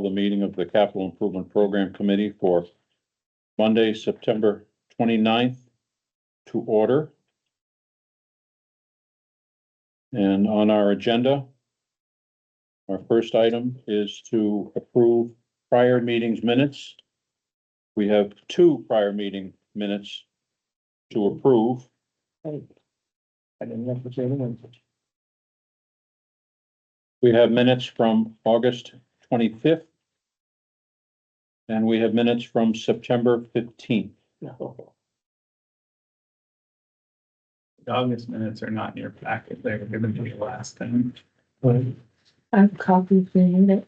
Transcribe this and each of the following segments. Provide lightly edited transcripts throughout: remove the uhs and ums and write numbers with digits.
the meeting of the Capital Improvement Program Committee for Monday, September 29th to order. And on our agenda, our first item is to approve prior meetings minutes. We have two prior meeting minutes to approve. I didn't have to say anything. We have minutes from August 25th. And we have minutes from September 15th. No. The August minutes are not in your packet. They were given to you last time. I have copies for you.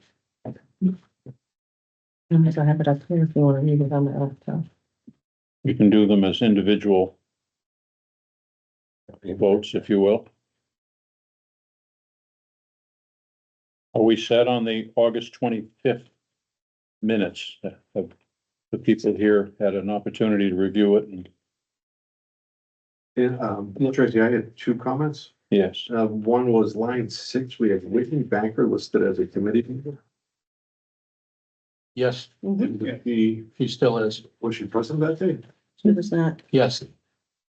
Unless I have it up here if you want to read it on the laptop. You can do them as individual votes, if you will. Are we set on the August 25th minutes? Have the people here had an opportunity to review it? And Yeah, Tracy, I had two comments. yes, One was line 6, we have Whitney Banker listed as a committee member. Yes, He, he still is. was she present that day? She was not. Yes.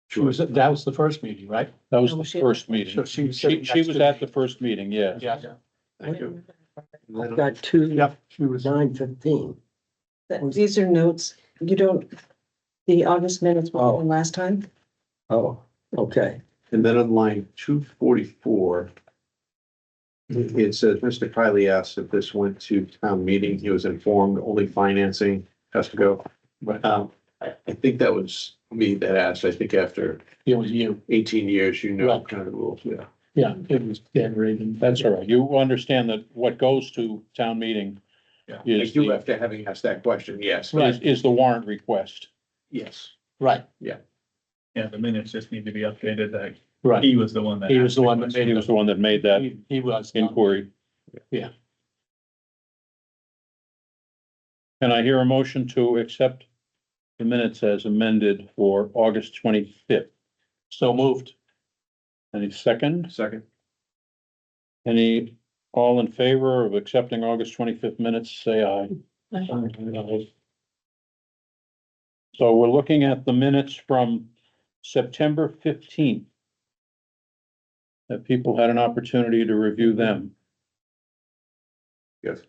She was, that was the first meeting, right? that was No, the she- first meeting. So she was She sitting she next was to at me. the first meeting, yes. Yeah, Thank you. And then- Got two, yep, she was. 9:15. These are notes, you don't, the August minutes were from last time? Oh, okay. And then on line 244, it says, Mr. Kiley asked if this went to town meeting. He was informed only financing has to go. Right. I think that was me that asked. I think after It was you. 18 years, you know, Right. kind of the rules, yeah. Yeah, it was Dan Reagan. That's all right. You understand that what goes to town meeting Yeah. Is I do the- after having asked that question, yes. Right. is the warrant request. Yes. Right, Yeah, the minutes just need to be updated. That right. he was the one that. He was asked the one that question. He was the one that made that He was. inquiry. Yeah. Can I hear a motion to accept the minutes as amended for August 25th? So moved. Any second? Second. Any, all in favor of accepting August 25th minutes, say aye. So we're looking at the minutes from September 15th. Have people had an opportunity to review them? Yes.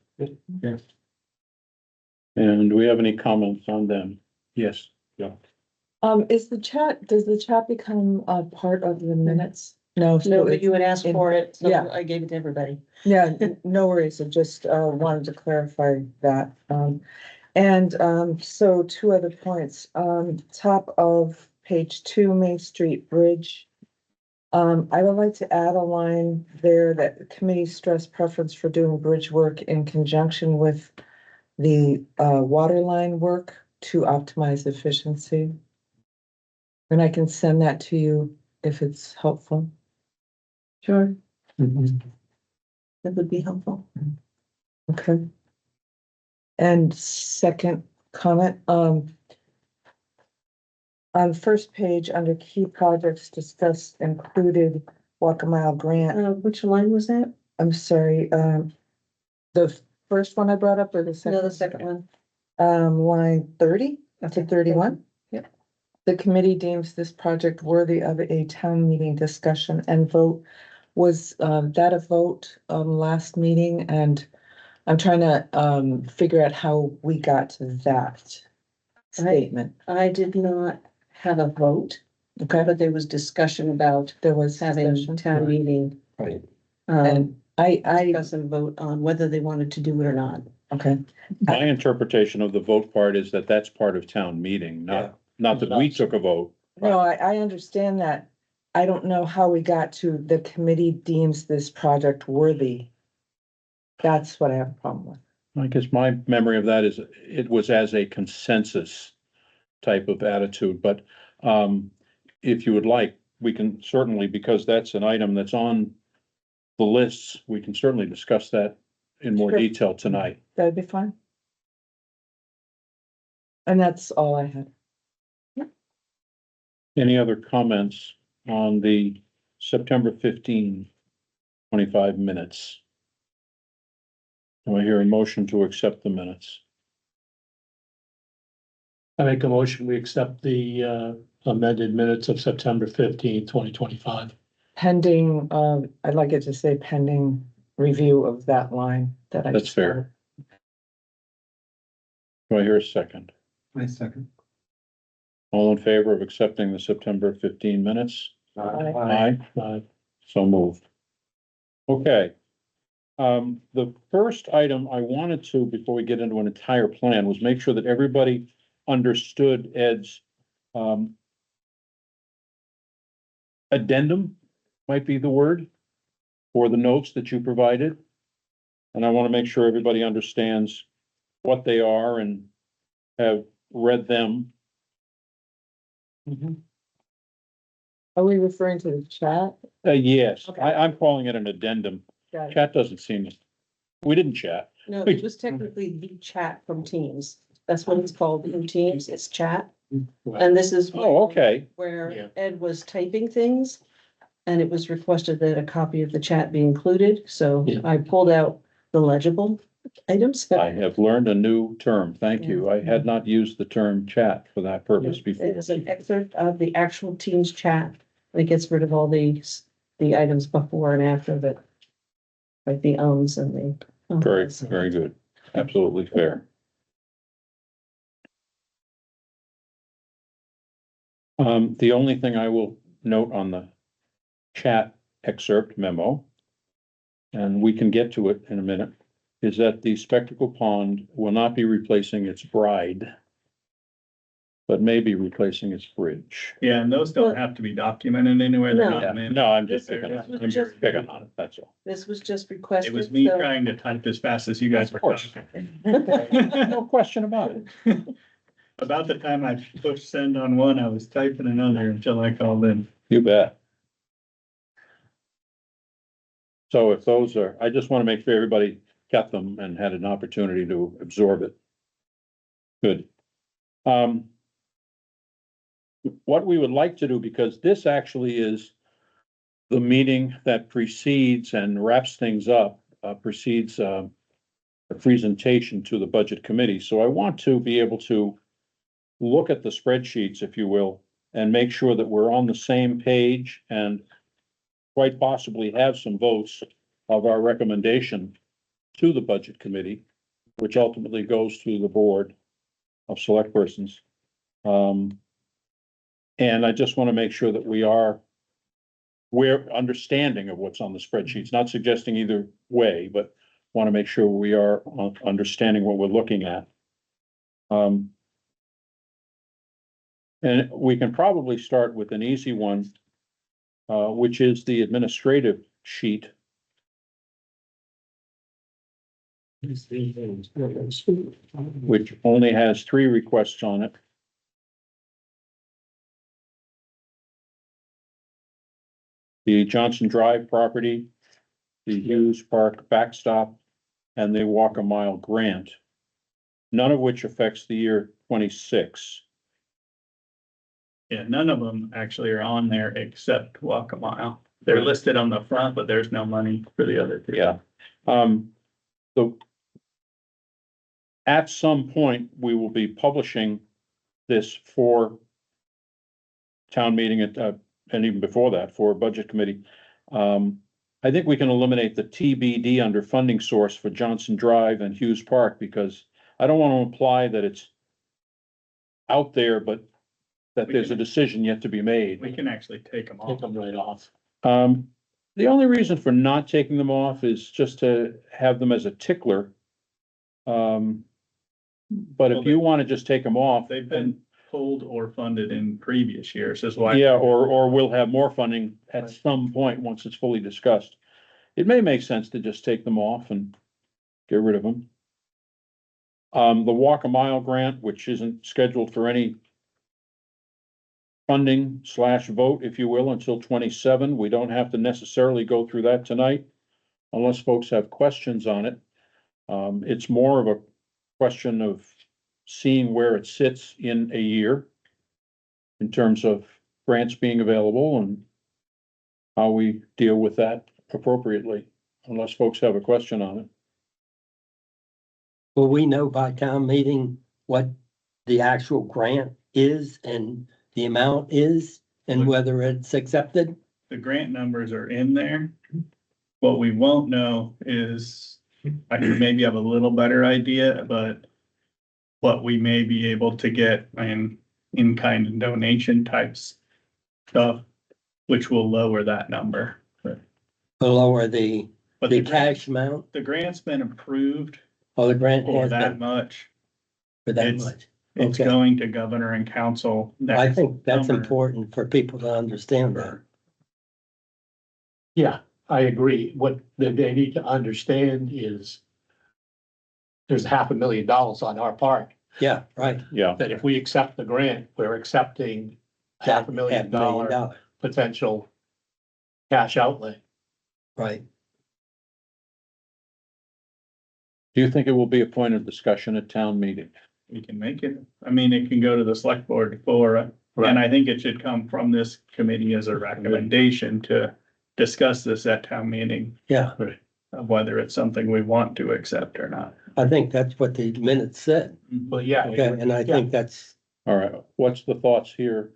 Yes. And do we have any comments on them? Yes. Is the chat, does the chat become a part of the minutes? No. so No, but it's- you had asked for it, so Yeah. I gave it to everybody. Yeah, no worries, I just wanted to clarify that. So two other points, top of page 2, Main Street Bridge. I would like to add a line there that the committee stressed preference for doing bridge work in conjunction with the water line work to optimize efficiency. And I can send that to you if it's helpful. Sure. That would be helpful. Okay. And second comment, on first page, under key projects discussed included Walk a Mile grant. Which line was that? I'm sorry, the first one I brought up or the second? No, the second one. Line 30 to 31. Yep. The committee deems this project worthy of a town meeting discussion and vote. Was that a vote last meeting? And I'm trying to figure out how we got to that statement. I did not have a vote, Okay, but there was discussion about there was having discussion. town meeting. Right. And I, Discuss and vote on whether they wanted to do it or not. okay, My interpretation of the vote part is that that's part of town meeting, not that we took a vote. no, I understand that. I don't know how we got to the committee deems this project worthy. That's what I have a problem with. I guess my memory of that is it was as a consensus type of attitude, but if you would like, we can certainly, because that's an item that's on the lists, we can certainly discuss that in more Sure. detail tonight. That'd be fine. And that's all I had. Any other comments on the September 15, 25 minutes? Do I hear a motion to accept the minutes? I make a motion, we accept the amended minutes of September 2025. Pending, I'd like it to say pending review of that line that I. That's just fair. Do I hear a second? My second. All in favor of accepting the September 15 minutes? Aye. Aye. So moved. Okay. The first item I wanted to, before we get into an entire plan, was make sure that everybody understood Ed's, addendum might be the word for the notes that you provided. And I want to make sure everybody understands what they are and have read them. Are we referring to the chat? Yes, Okay. I'm calling it an addendum. Got it. Chat doesn't seem, we didn't chat. No, it was technically the chat from Teams. That's what it's called in Teams. It's chat. And this is. Oh, okay. Yeah. Where Ed was typing things. And it was requested that a copy of the chat be included, so Yeah. I pulled out the legible items. I have learned a new term. Thank you. I had not used the term chat for that purpose before. It is an excerpt of the actual Teams chat. That gets rid of all the items before and after that. Like the owns and the. Very, very good. Absolutely fair. The only thing I will note on the chat excerpt memo, and we can get to it in a minute, is that the Spectacle Pond will not be replacing its bride, but may be replacing its bridge. Yeah, and those don't have to be documented anywhere. They're No. not Yeah, meant. no, I'm just They're- picking, yeah. I'm just picking on it, that's all. This was just It requested. was me so- trying to type as fast as you guys were Of course. talking. No question about it. About the time I pushed send on one, I was typing another until I called in. You bet. So if those are, I just want to make sure everybody got them and had an opportunity to absorb it. Good. What we would like to do, because this actually is the meeting that precedes and wraps things up, precedes a presentation to the Budget Committee. So I want to be able to look at the spreadsheets, if you will, and make sure that we're on the same page and quite possibly have some votes of our recommendation to the Budget Committee, which ultimately goes to the Board of Select Persons. And I just want to make sure that we're understanding of what's on the spreadsheets, not suggesting either way, but want to make sure we are understanding what we're looking at. And we can probably start with an easy one, which is the administrative sheet. Which only has 3 requests on it. The Johnson Drive property, the Hughes Park backstop, and the Walk a Mile grant. None of which affects the year 26. Yeah, none of them actually are on there except Walk a Mile. They're listed on the front, but there's no money for the other two. Yeah. So at some point, we will be publishing this for town meeting and even before that, for Budget Committee. I think we can eliminate the TBD under funding source for Johnson Drive and Hughes Park, because I don't want to imply that it's out there, but that there's a decision yet to be made. We can actually take them Take off. them right off. The only reason for not taking them off is just to have them as a tickler. But if you want to just take them off, They've been pulled or funded in previous years, is why. yeah, or we'll have more funding at some point once it's fully discussed. It may make sense to just take them off and get rid of them. The Walk a Mile grant, which isn't scheduled for any funding / vote, if you will, until 27. We don't have to necessarily go through that tonight unless folks have questions on it. It's more of a question of seeing where it sits in a year in terms of grants being available and how we deal with that appropriately, unless folks have a question on it. Will we know by town meeting what the actual grant is and the amount is and whether it's accepted? The grant numbers are in there. What we won't know is, I can maybe have a little better idea, but what we may be able to get in kind of donation types stuff, which will lower that number. Lower the But the the grant, cash amount the grant's been approved or the grant for has that been much. for that it's- much? It's Okay. going to governor and council. I next think that's summer. important for people to understand that. Yeah, I agree. What they need to understand is there's $500,000 on our part, Yeah, right. Yeah, that if we accept the grant, we're accepting $500,000 potential cash outlay. Right. do you think it will be a point of discussion at town meeting? We can make it, I mean, it can go to the select board for, and I think it should come from this committee as a recommendation to discuss this at town meeting, Yeah, of whether it's something we want to accept or not. I think that's what the minutes said. Well, yeah. Okay, and I think that's, All right, what's the thoughts here?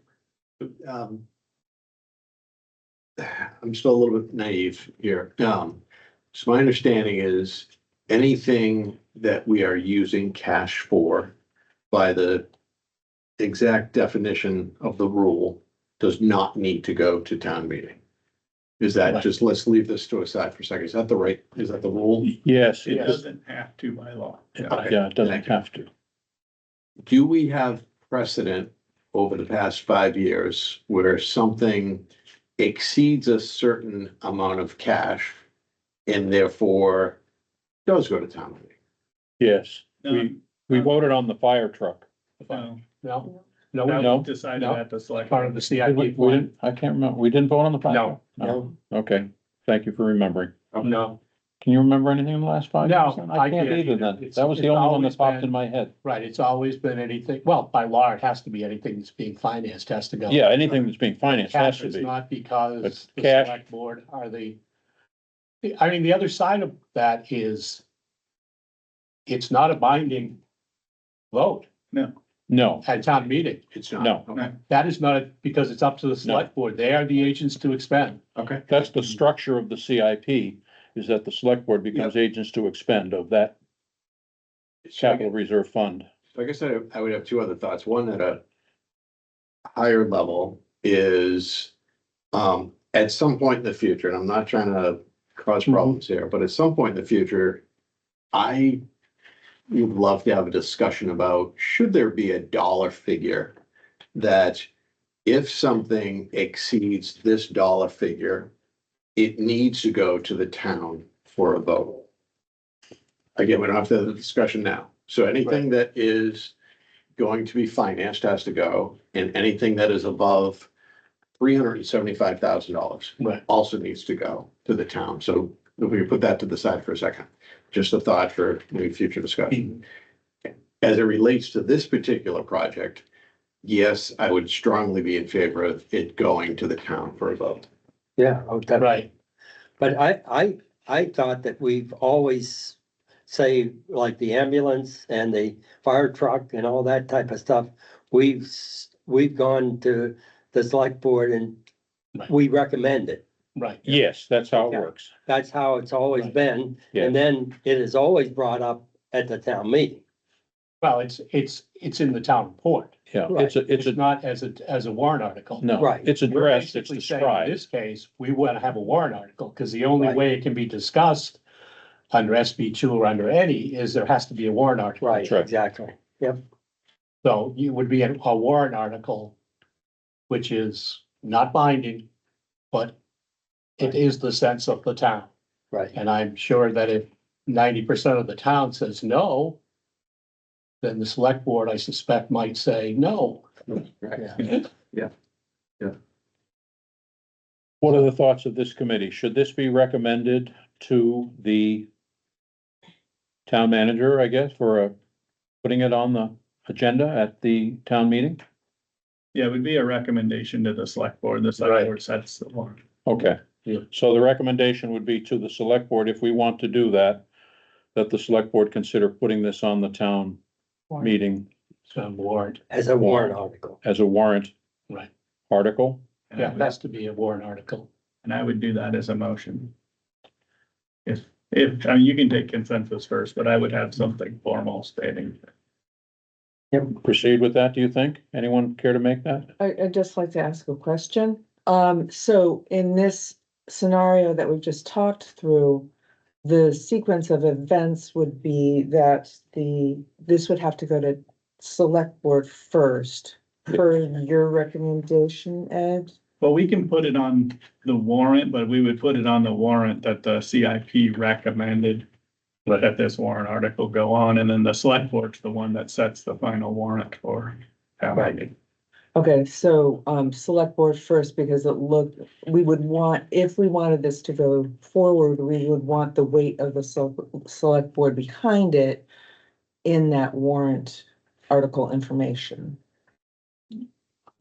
I'm still a little bit naive here. So my understanding is anything that we are using cash for by the exact definition of the rule does not need to go to town meeting. Is that Right. just, let's leave this to a side for a second. Is that the right, is that the rule? Yes, It it doesn't have to by law. yeah, it doesn't have to. Do we have precedent over the past 5 years where something exceeds a certain amount of cash and therefore does go to town meeting? Yes, No, we voted on the fire truck. no, No, that no, was decided no. at the select. part of the We CIP we plan. didn't, I can't remember, we didn't vote on the fire? No. truck? Okay, thank you for remembering. No, Can you remember anything in the last 5 years? No, I I can't can't either either. then. That was the It's only one always that popped been- in my head. right, it's always been anything, well, by law, it has to be anything that's being financed has to go. Yeah, anything that's being financed has Cash to is be. not because But the cash- select board are I mean, the other side of that is it's not a binding vote No, at town meeting. It's not. No. Okay. That is not, because it's up to the select board. They are the agents to expend. Okay. that's the structure of the CIP, is that the select board becomes agents to expend of that capital reserve fund. So I guess I would have two other thoughts. One at a higher level is, at some point in the future, and I'm not trying to cause problems here, but at some point in the future, I would love to have a discussion about, should there be a dollar figure that if something exceeds this dollar figure, it needs to go to the town for a vote. Again, we don't have to have the discussion now. So anything that is going to be financed has to go, and anything that is above $375,000 Right. also needs to go to the town. So if we put that to the side for a second, just a thought for maybe future discussion. As it relates to this particular project, yes, I would strongly be in favor of it going to the town for a vote. yeah, oh, definitely. Right. But I thought that we've always say like the ambulance and the fire truck and all that type of stuff. We've gone to the select board and Right. we recommend it. Right. Yes, that's how it Yeah. works. That's how it's always Right. been. Yes. And then it is always brought up at the town meeting. Well, it's in the town report. Yeah, Right. it's It's a, not as a warrant article. no, Right. it's We're addressed, it's basically saying in described. this case, we want to have a warrant article, because the only Right. way it can be discussed under SB2 or under any is there has to be a warrant article. Right, right. exactly. Yep, So you would be a warrant article, which is not binding, but it is the sense of the town. right. And I'm sure that if 90% of the town says no, then the select board, I suspect, might say no. Yeah. What are the thoughts of this committee? Should this be recommended to the town manager, I guess, for putting it on the agenda at the town meeting? Yeah, it would be a recommendation to the select board. The select Right. board sets the warrant. Okay, Yeah. so the recommendation would be to the select board, if we want to do that, that the select board consider putting this on the town Warrant. meeting So warrant, As a warrant article. as a warrant right. article. And I Yeah, it would- has to be a warrant article. And I would do that as a motion. If, I mean, you can take consensus first, but I would have something formal stating. Proceed with that, do you think? Anyone care to make that? I'd just like to ask a question. So in this scenario that we've just talked through, the sequence of events would be that this would have to go to select board first per your recommendation, Ed? Well, we can put it on the warrant, but we would put it on the warrant that the CIP recommended that this warrant article go on, and then the select board's the one that sets the final warrant for town meeting. Okay, so, select board first, because we would want, if we wanted this to go forward, we would want the weight of the select board behind it in that warrant article information.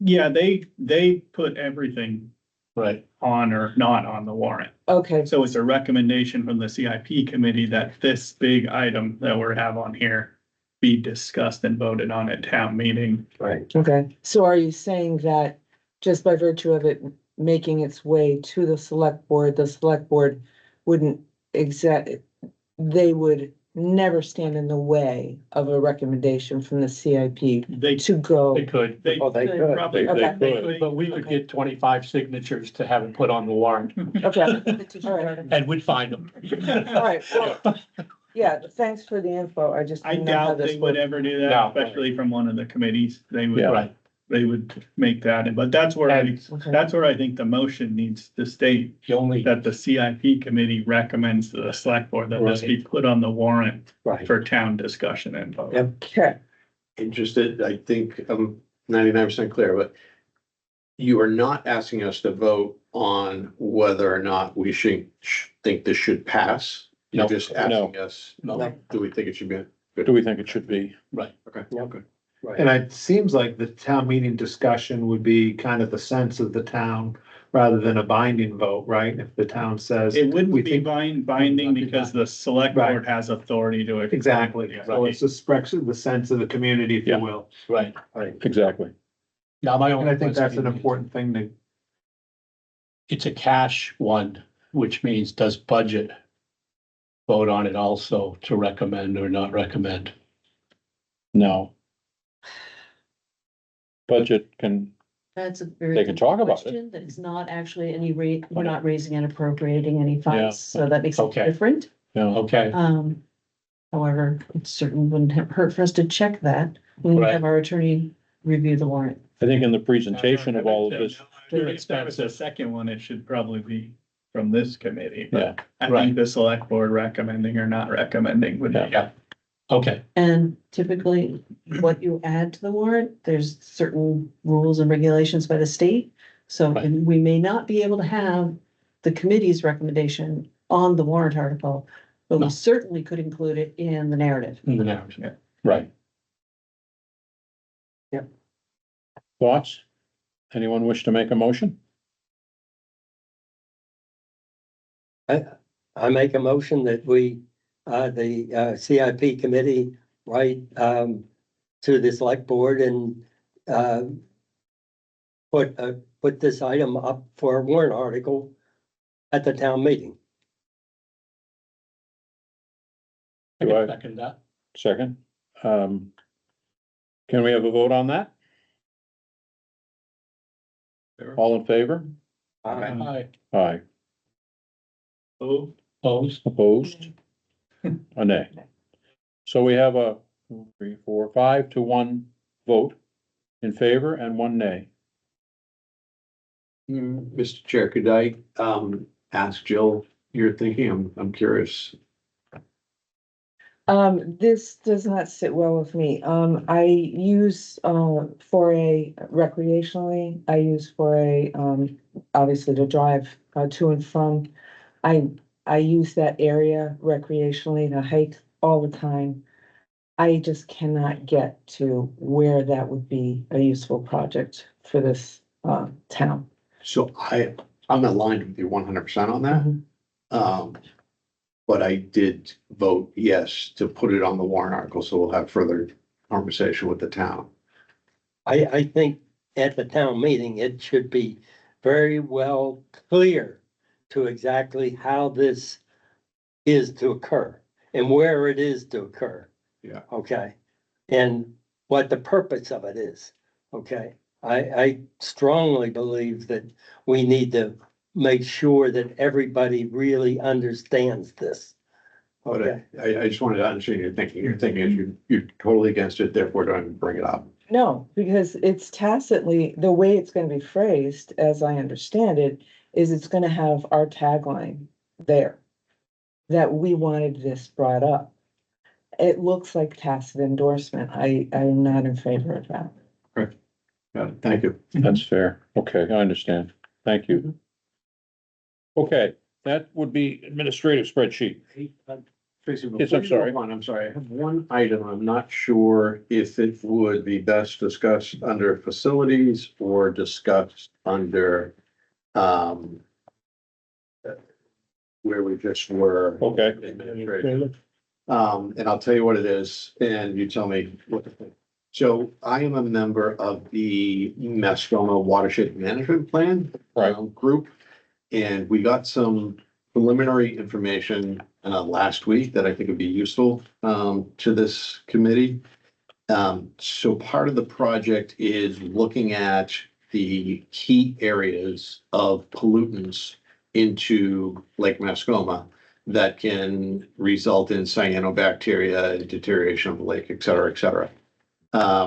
Yeah, they put everything Right. on or not on the warrant. Okay, So it's a recommendation from the CIP committee that this big item that we have on here be discussed and voted on at town meeting. Right. okay. So are you saying that just by virtue of it making its way to the select board wouldn't they would never stand in the way of a recommendation from the CIP They, to go? They could, they Oh, they could. probably, Okay. they could, but we could get 25 signatures to have it put on the warrant Okay, all right, and we'd find them. all right, well, yeah, thanks for the info, I just I didn't know how doubt this they would would. ever do No. that, especially from one of the committees. Yeah. Right. They would make that, but that's where And Okay. that's where I think the motion needs to state the only, that the CIP committee recommends to the select board that this be put on the warrant Right. for town discussion and vote. Yep. Okay, Interested, I think I'm 99% clear, but you are not asking us to vote on whether or not we think this should pass. You're No. just asking us, no, do we think it should be? Do we think it should be? right. Okay. Yep. Right. And it seems like the town meeting discussion would be kind of the sense of the town rather than a binding vote, right? If the town says. It wouldn't we be think- binding because the select Right. board has authority to. Exactly. So it's expressing the sense of the community, if Yeah. you will. Right. Exactly. Now, my And only I think that's an question is, important thing to, it's a cash one, which means does budget vote on it also to recommend or not recommend? No. Budget can, That's a very. They can good talk about it. question. That it's not actually we're not raising and appropriating any funds, so that makes it Okay. different. you know, Okay, However, it certainly wouldn't hurt for us to check that when we Right. have our attorney review the warrant. I think in the presentation of all of this, If there was a second one, it should probably be from this committee, yeah, but I Right. think the select board recommending or not recommending would be. Yeah. okay, And typically, what you add to the warrant, there's certain rules and regulations by the state. So Right. and we may not be able to have the committee's recommendation on the warrant article, but we No. certainly could include it in the narrative. in the narrative. right. Yep. Thoughts? Anyone wish to make a motion? I make a motion that we, the CIP committee, write, to the select board and, put this item up for a warrant article at the town meeting. I Do can I- second that. Second. Can we have a vote on that? All in favor? Aye. Aye. Oh, Opposed? Opposed? A nay. So we have a 2, 3, 4, 5 to 1 vote in favor and 1 nay. Mr. Chair, could I, ask Jill your thinking? I'm curious. This does not sit well with me. I use, for a recreationally, I use for a, obviously to drive, to and from. I use that area recreationally to hike all the time. I just cannot get to where that would be a useful project for this, town. So I'm aligned with you 100% on that. Mhm. But I did vote yes to put it on the warrant article, so we'll have further conversation with the town. I think at the town meeting, it should be very well clear to exactly how this is to occur and where it is to occur. Yeah. Okay, and what the purpose of it is, okay? I strongly believe that we need to make sure that everybody really understands this. But Okay, I just wanted to understand your thinking. Your thinking is you're totally against it, therefore don't bring it up. No, because it's tacitly, the way it's gonna be phrased, as I understand it, is it's gonna have our tagline there. That we wanted this brought up. It looks like tacit endorsement. I'm not in favor of that. Got it. Thank you. That's fair. Okay, I understand. Thank you. Okay, that would be administrative spreadsheet. Tracy, Yes, before I'm you sorry. move on, I'm sorry, I have one item. I'm not sure if it would be best discussed under facilities or discussed under, where we just were. Okay. Administrative. And I'll tell you what it is, and you tell me what to think. So I am a member of the Mascoma Watershed Management Plan. Right. Group, and we got some preliminary information, last week that I think would be useful, to this committee. So part of the project is looking at the key areas of pollutants into Lake Mascoma that can result in cyanobacteria, deterioration of the lake, et cetera, et cetera.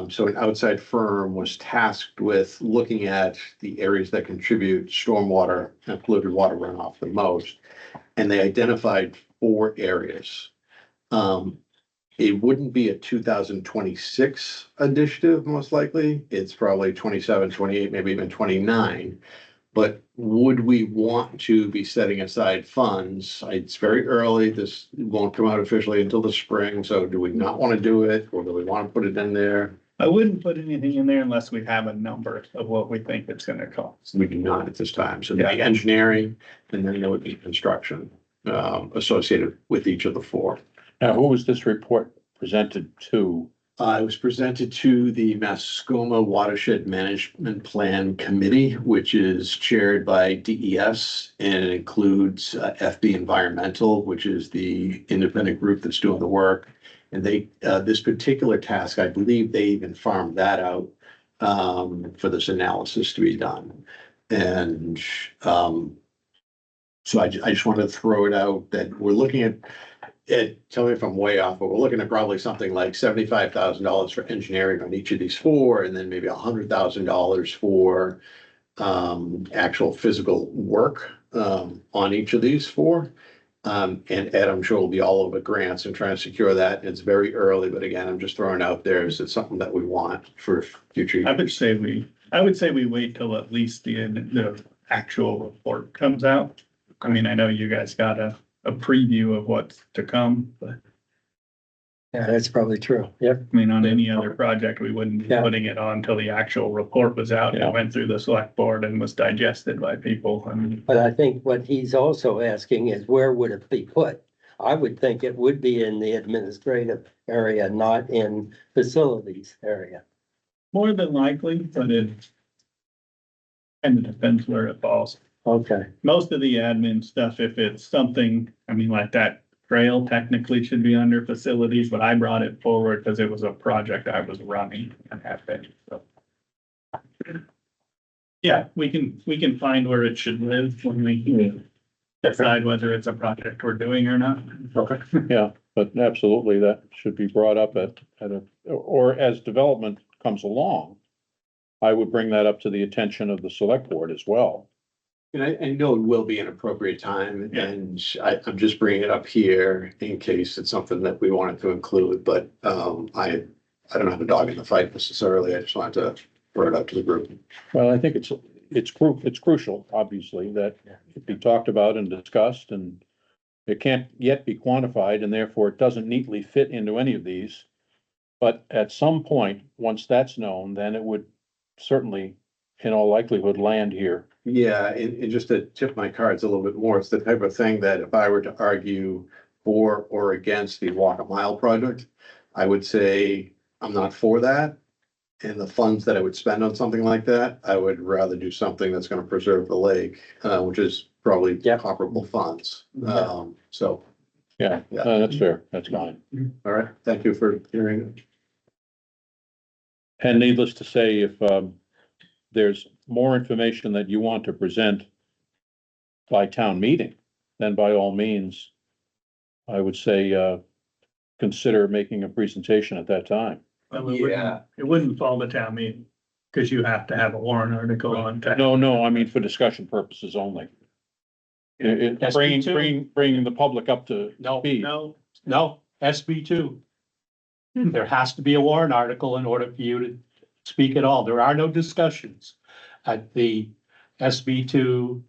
So an outside firm was tasked with looking at the areas that contribute stormwater and polluted water runoff the most. And they identified 4 areas. It wouldn't be a 2026 initiative, most likely. It's probably 27, 28, maybe even 29. But would we want to be setting aside funds? It's very early. This won't come out officially until the spring. So do we not want to do it, or do we want to put it in there? I wouldn't put anything in there unless we have a number of what we think it's gonna cost. We do not at this time. So there'd be engineering, and then there would be construction associated with each of the 4. Now, who was this report presented to? It was presented to the Mascoma Watershed Management Plan Committee, which is chaired by DES, and it includes FB Environmental, which is the independent group that's doing the work. And they, this particular task, I believe they even farmed that out for this analysis to be done. And so I just wanted to throw it out that we're looking at, tell me if I'm way off, but we're looking at probably something like $75,000 for engineering on each of these 4, and then maybe $100,000 for actual physical work on each of these 4. And Ed, I'm sure will be all over grants and trying to secure that. It's very early, but again, I'm just throwing out there, is it something that we want for future I would years? say we wait till at least the actual report comes out. I mean, I know you guys got a preview of what's to come, but yeah, that's probably true. Yep. I mean, on any other project, we wouldn't be Yeah. putting it on until the actual report was out Yeah. and went through the select board and was digested by people. I mean, But I think what he's also asking is where would it be put? I would think it would be in the administrative area, not in facilities area. more than likely, but it kind of depends where it falls. Okay, Most of the admin stuff, if it's something, I mean, like that trail technically should be under facilities, but I brought it forward because it was a project I was running and have been, so. Yeah, we can find where it should live when we decide whether it's a project we're doing or not. Okay. Yeah, but absolutely, that should be brought up at or as development comes along. I would bring that up to the attention of the select board as well. And I know it will be an appropriate time, Yeah. and I'm just bringing it up here in case it's something that we wanted to include, but I don't have a dog in the fight necessarily. I just wanted to throw it up to the group. Well, I think it's crucial, obviously, that it be talked about and discussed, and it can't yet be quantified, and therefore it doesn't neatly fit into any of these. But at some point, once that's known, then it would certainly, in all likelihood, land here. Yeah, and just to tip my cards a little bit more, it's the type of thing that if I were to argue for or against the Walk a Mile project. I would say I'm not for that. And the funds that I would spend on something like that, I would rather do something that's gonna preserve the lake, which is probably Yep. comparable funds. Yeah. So, Yeah, Yeah. that's fair, that's fine. all right, thank you for hearing. And needless to say, if, there's more information that you want to present by town meeting, then by all means, I would say, consider making a presentation at that time. Well, it wouldn't fall to town meeting, because you have to have a warrant article on. town. No, I mean for discussion purposes only. SB2. Bringing the public up to No, speed. no, SB2. There has to be a warrant article in order for you to speak at all. There are no discussions at the SB2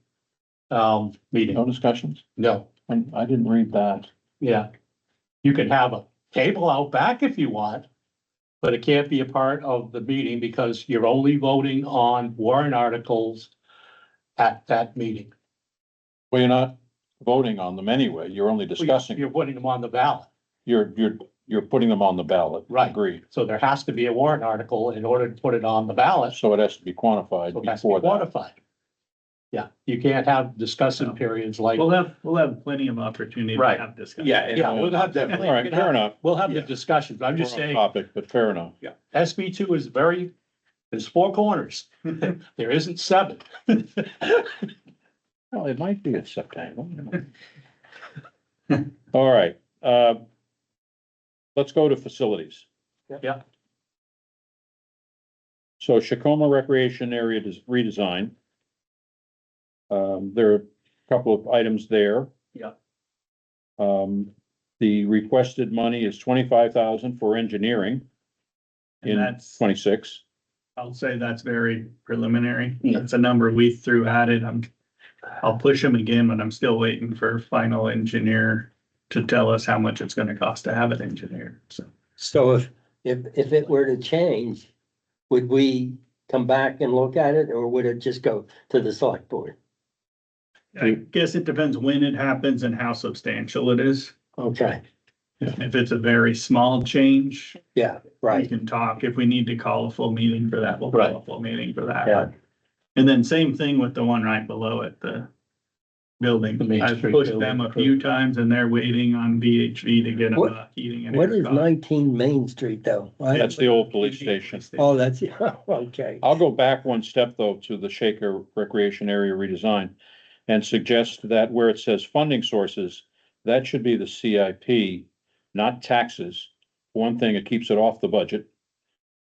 No meeting. discussions? No, I didn't read that. yeah. You can have a table out back if you want, but it can't be a part of the meeting because you're only voting on warrant articles at that meeting. Well, you're not voting on them anyway. You're only discussing. You're putting them on the ballot. You're putting them on the ballot. Right. Agreed. So there has to be a warrant article in order to put it on the ballot. So it has to be quantified So it has to be before that. quantified. Yeah, you can't have discussion periods like, We'll have plenty of opportunity to Right. have discussion. yeah, we'll have, All right, fair enough. we'll have the Yeah. discussions. I'm just We're off saying, Topic, but fair enough. SB2 is there's 4 corners. There isn't 7. Well, it might be a September. All right, let's go to facilities. Yeah. So Shakoma Recreation Area redesign. There are a couple of items there. Yeah. The requested money is 25,000 for engineering And in that's, 26. I'll say that's very preliminary. That's a number we threw at it. I'll push them again, but I'm still waiting for final engineer to tell us how much it's gonna cost to have it engineered, so. So if it were to change, would we come back and look at it, or would it just go to the select board? I guess it depends when it happens and how substantial it is. Okay, If it's a very small change, yeah, we right, can talk. If we need to call a full meeting for that, we'll call a Right. full meeting for that. Yeah. And then same thing with the one right below it, the building. The Main I've Street pushed building. them a few times and they're waiting on VHV to get What- a heating and what air. is cost. 19 Main Street though? That's the old police station. Oh, that's, okay. I'll go back one step though to the Shaker Recreation Area redesign and suggest that where it says funding sources, that should be the CIP, not taxes. One thing, it keeps it off the budget.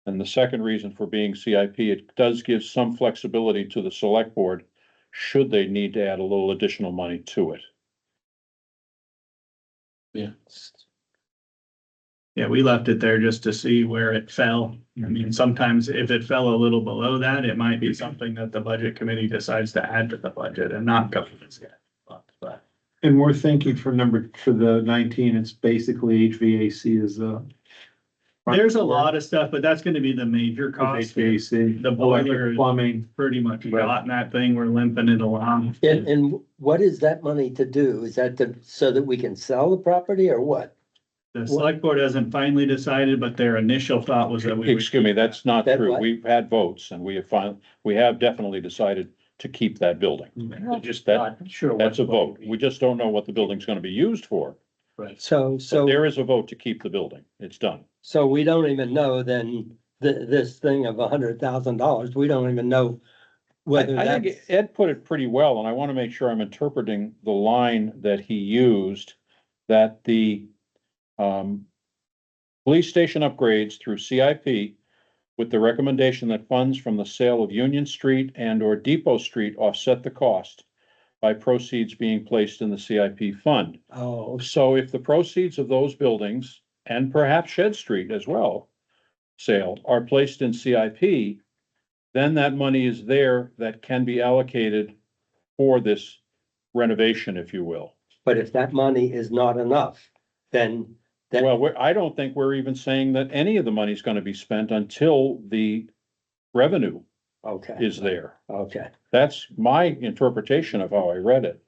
And the second reason for being CIP, it does give some flexibility to the select board should they need to add a little additional money to it. Yeah. Yeah, we left it there just to see where it fell. I mean, sometimes if it fell a little below that, it might be something that the budget committee decides to add to the budget and not government's yet. But And we're thinking for the 19, it's basically HVAC is the. there's a lot of stuff, but that's gonna be the major cost. HVAC. The boiler is Plumbing. pretty much gotten that thing. We're limping it along. And what is that money to do? Is that so that we can sell the property or what? The select board hasn't finally decided, but their initial thought was that we. would Excuse me, keep that's not That true. what? We've had votes and we have definitely decided to keep that building. We're just That- not sure. what That's a it's going vote. to be. We just don't know what the building's gonna be used for. Right. So, So there is a vote to keep the building. It's done. so we don't even know then this thing of $100,000, we don't even know whether I think that's, Ed put it pretty well, and I want to make sure I'm interpreting the line that he used, that the police station upgrades through CIP with the recommendation that funds from the sale of Union Street and or Depot Street offset the cost by proceeds being placed in the CIP fund. oh, So if the proceeds of those buildings and perhaps Shed Street as well, sale are placed in CIP, then that money is there that can be allocated for this renovation, if you will. but if that money is not enough, then. Well, I don't think we're even saying that any of the money's gonna be spent until the revenue Okay, is there. okay. That's my interpretation of how I read it.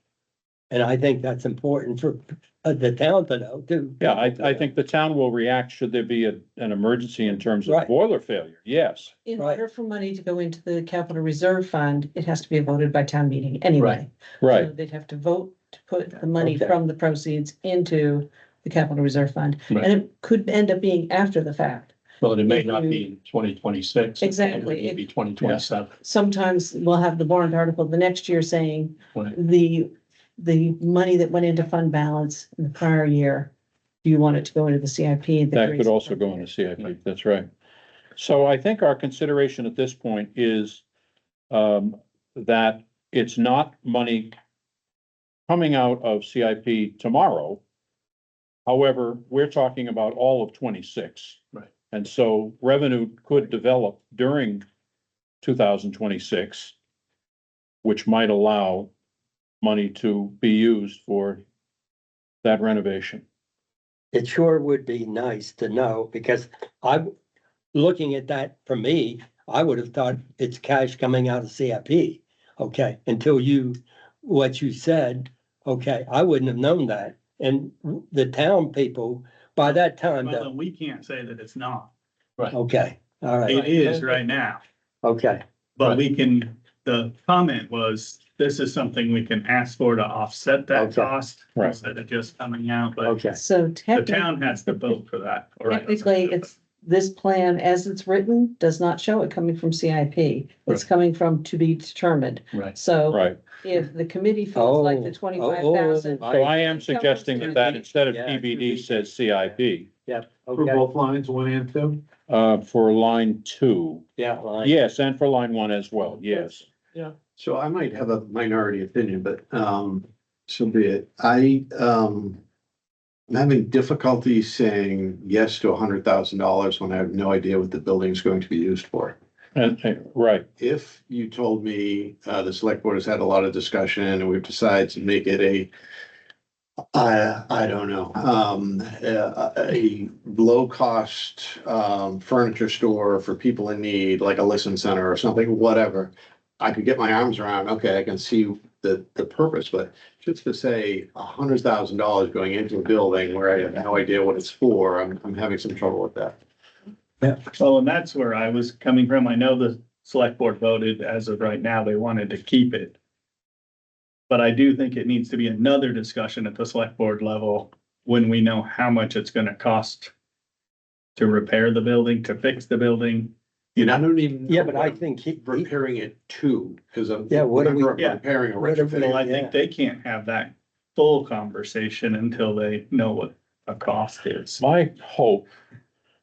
And I think that's important for the town to know too. Yeah, I think the town will react should there be an emergency in terms of Right. boiler failure, yes. In Right. order for money to go into the capital reserve fund, it has to be voted by town meeting anyway. Right, So they'd have to vote to put the money Okay. from the proceeds into the capital reserve fund. Right. And it could end up being after the fact. Well, it may If not you- be in 2026. Exactly. It may be 2027. Sometimes we'll have the warrant article the next year saying Right. the money that went into fund balance in the prior year, do you want it to go into the CIP? that could also go into CIP, that's right. So I think our consideration at this point is that it's not money coming out of CIP tomorrow. However, we're talking about all of 26. Right. And so revenue could develop during 2026, which might allow money to be used for that renovation. It sure would be nice to know, because looking at that for me, I would have thought it's cash coming out of CIP. Okay, until what you said, okay, I wouldn't have known that. And the town people, by that time, Well, then we can't say that it's not. okay, all right, It is right now, okay, but we can, the comment was, this is something we can ask for to offset that Okay. cost. Right. Instead of just coming out, but okay. So the technically, town has to vote for that. or- it's, this plan as it's written does not show it coming from CIP. It's coming from to be determined. Right. So Right. if the committee feels like the Oh, 25,000. So I am suggesting that instead of Yeah, PBD says CIP, Yeah, For okay, both lines, 1 and 2? for line 2. yeah, line. Yes, and for line 1 as well, yes. So I might have a minority opinion, but, so be it. I'm having difficulty saying yes to $100,000 when I have no idea what the building is going to be used for. Right, If you told me, the select board has had a lot of discussion and we've decided to make it I don't know, a low-cost, furniture store for people in need, like a listen center or something, whatever. I could get my arms around, okay, I can see the purpose, but just to say $100,000 going into a building where I have no idea what it's for, I'm having some trouble with that. Well, and that's where I was coming from. I know the select board voted as of right now, they wanted to keep it. But I do think it needs to be another discussion at the select board level when we know how much it's gonna cost to repair the building, to fix the building. And I don't even. Yeah, know but what I I'm think Repairing it to, because I'm. Yeah, what do we- remember I'm Yeah. Repairing a What do we- Well, retrofit. I think they can't have that full conversation until they know what a cost is. my hope,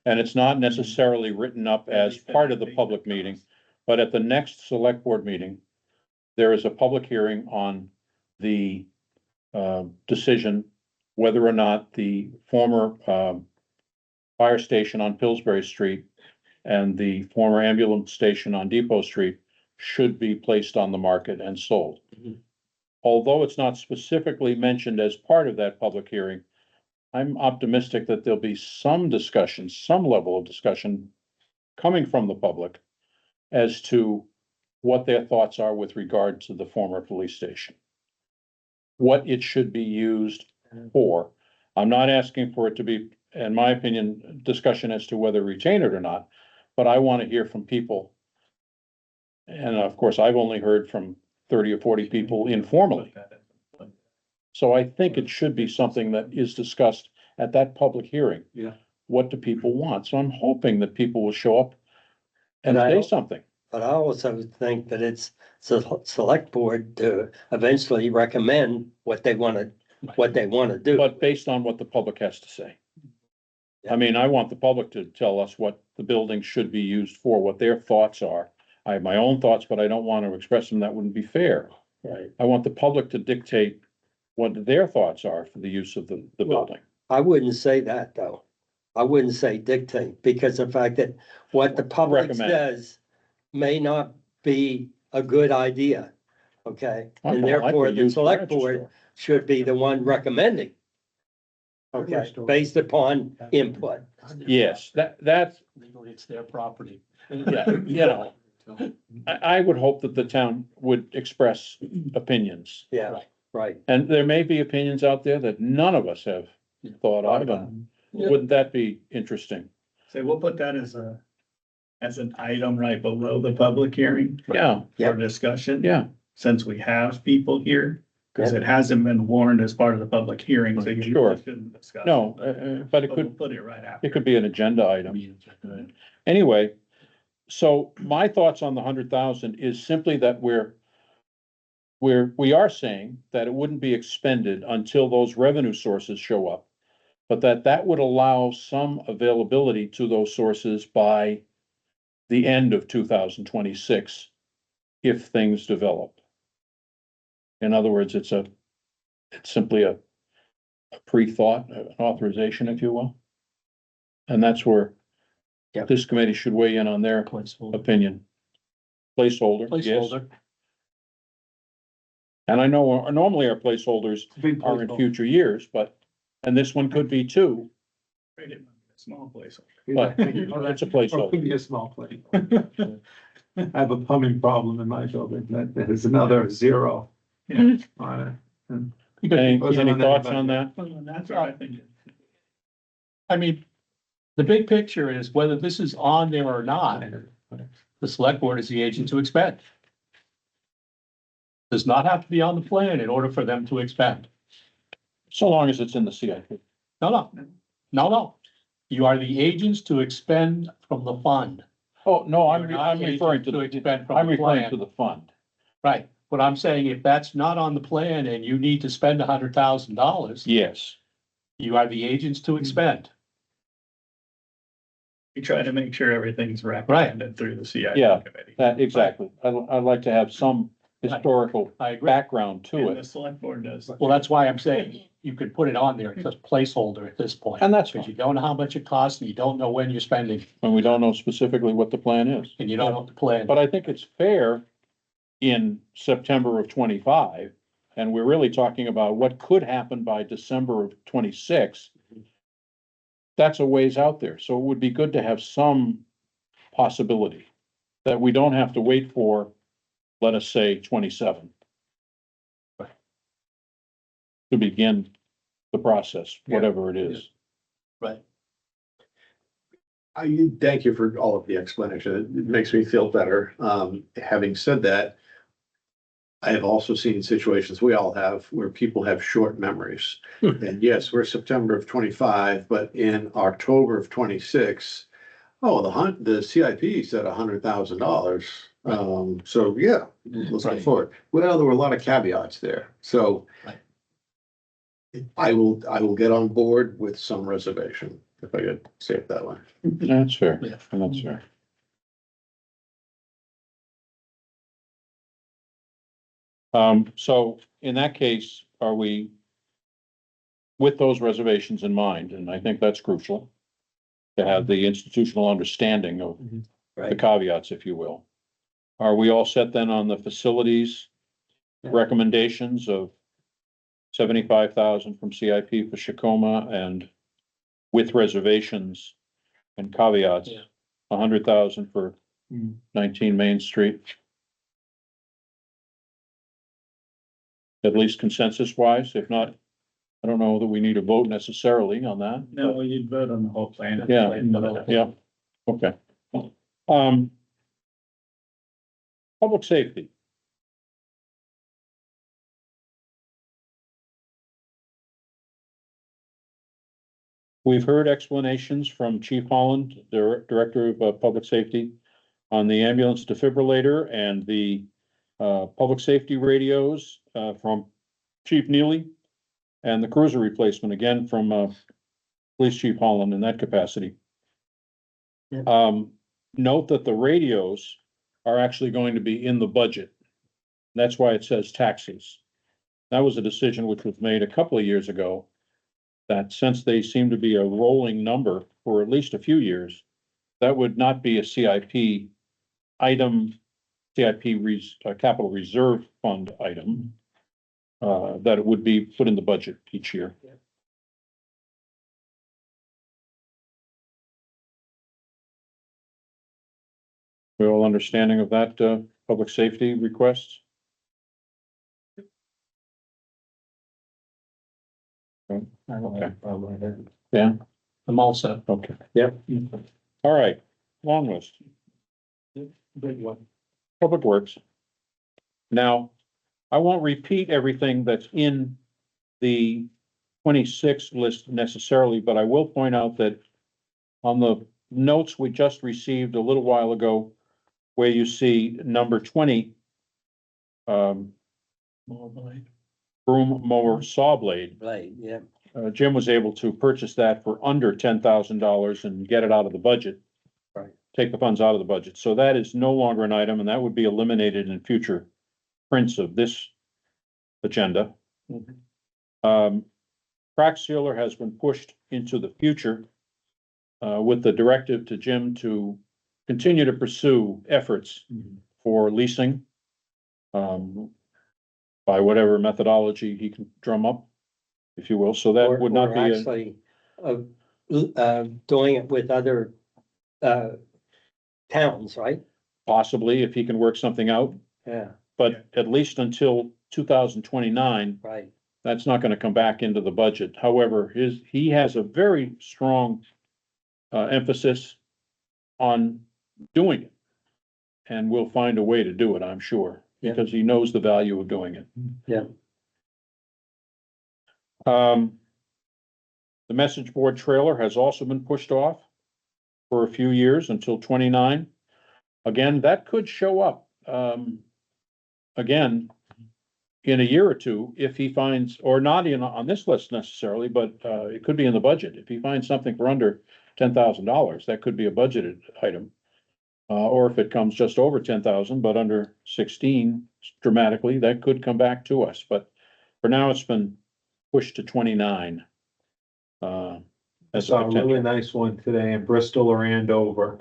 and it's not necessarily written up as part of the public meeting, but at the next select board meeting, there is a public hearing on the decision whether or not the former fire station on Pillsbury Street and the former ambulance station on Depot Street should be placed on the market and sold. Mhm. Although it's not specifically mentioned as part of that public hearing, I'm optimistic that there'll be some discussion, some level of discussion coming from the public as to what their thoughts are with regard to the former police station. What it should be used for. I'm not asking for it to be, in my opinion, discussion as to whether retain it or not, but I want to hear from people. And of course, I've only heard from 30 or 40 people informally. So I think it should be something that is discussed at that public hearing. Yeah. What do people want? So I'm hoping that people will show up and And I say hope- something. But I also think that it's select board to eventually recommend what they wanna do. But based on what the public has to say. I mean, I want the public to tell us what the building should be used for, what their thoughts are. I have my own thoughts, but I don't want to express them. That wouldn't be fair. Right. I want the public to dictate what their thoughts are for the use of the Well, building. I wouldn't say that, though. I wouldn't say dictate, because the fact that what the public Recommend. says may not be a good idea, okay? I And don't like therefore, a the used select furniture board store. should be the one recommending. Okay, based upon input. Yes, that's, Legally, it's their property. yeah, you know, I would hope that the town would express opinions. Yeah, Right. And there may be opinions out there that none of us have thought of, and wouldn't that be interesting? So we'll put that as an item right below the public hearing Yeah, for discussion. yeah, Since we have people here, because it hasn't been warned as part of the public hearing, so you Sure. shouldn't discuss. no, but it But we'll could, put it right after. it could be an agenda item. Anyway, so my thoughts on the 100,000 is simply that we are saying that it wouldn't be expended until those revenue sources show up. But that would allow some availability to those sources by the end of 2026, if things develop. In other words, it's simply a pre-thought, an authorization, if you will. And that's where Yep. this committee should weigh in on their Placeholder. opinion. Placeholder, yes. Placeholder. And I know normally our placeholders are in future years, and this one could be too, Right, it might be a Small place. but it's a Or it placeholder. could be a small plane. I have a plumbing problem in my building, that is another zero. Yeah. On it. Any Wasn't on that thoughts budget. on that? Well, that's what I think. I mean, the big picture is whether this is on there or not, the select board is the agent to expend. Does not have to be on the plan in order for them to expend. So long as it's in the CIP. No. You are the agents to expend from the fund. Oh, no, You're not I'm the referring agent to expend from I'm the referring plan. to the fund. Right, but I'm saying if that's not on the plan and you need to spend $100,000, Yes, you are the agents to expend. We try to make sure everything's recommended through the CIP Yeah. committee. exactly. I'd like to have some historical I agree. background to And the it. select board does. Well, that's why I'm saying you could put it on there, it's just placeholder at this point. And that's Because fine, you don't know how much it costs and you don't know when you're spending when we don't know specifically what the plan is. and you don't know what the plan. But I think it's fair in September of 25, and we're really talking about what could happen by December of 26. That's a ways out there, so it would be good to have some possibility that we don't have to wait for, let us say, 27 to begin the process, whatever it is. Right. Thank you for all of the explanation. It makes me feel better. Having said that, I have also seen situations, we all have, where people have short memories. And yes, we're September of 25, but in October of 26, the CIP said $100,000. So yeah, let's go Right. forward. Well, there were a lot of caveats there, so Right. I will get on board with some reservation, if I could say it that way. That's fair, Yeah. that's fair. So in that case, are we with those reservations in mind, and I think that's crucial to have the institutional understanding of the Right. caveats, if you will. Are we all set then on the facilities Yeah. recommendations of 75,000 from CIP for Shakoma and with reservations and caveats, Yeah. 100,000 for Hmm. 19 Main Street? At least consensus wise, if not, I don't know that we need a vote necessarily on that. No, you'd vote on the whole plan. Yeah. Okay. Public safety. We've heard explanations from Chief Holland, Director of Public Safety, on the ambulance defibrillator and the public safety radios from Chief Neely, and the cruiser replacement again from Police Chief Holland in that capacity. Note that the radios are actually going to be in the budget. That's why it says taxes. That was a decision which was made a couple of years ago, that since they seem to be a rolling number for at least a few years, that would not be a CIP item, capital reserve fund item, that it would be put in the budget each year. We all understanding of that, public safety requests? I don't have a problem with it. Yeah, I'm all set. okay. Yep. All right, long list. Big one. Public Works. Now, I won't repeat everything that's in the 26 list necessarily, but I will point out that on the notes we just received a little while ago, where you see number 20, broom mower saw blade, Blade, yeah. Jim was able to purchase that for under $10,000 and get it out of the budget. Right. Take the funds out of the budget. So that is no longer an item, and that would be eliminated in future prints of this agenda. Crack sealer has been pushed into the future with the directive to Jim to continue to pursue efforts for leasing by whatever methodology he can drum up, if you will. So that Or- would not or be a, Actually, doing it with other, towns, right? possibly if he can work something out, Yeah, but at least until 2029, right. that's not gonna come back into the budget. However, he has a very strong emphasis on doing it. And we'll find a way to do it, I'm sure, Yeah. because he knows the value of doing it. Yeah. The message board trailer has also been pushed off for a few years until 29. Again, that could show up, again, in a year or two, if he finds, or not on this list necessarily, but, it could be in the budget. If he finds something for under $10,000, that could be a budgeted item. Or if it comes just over 10,000, but under 16 dramatically, that could come back to us. But for now, it's been pushed to 29. I As a saw a really potential. nice one today in Bristol or Andover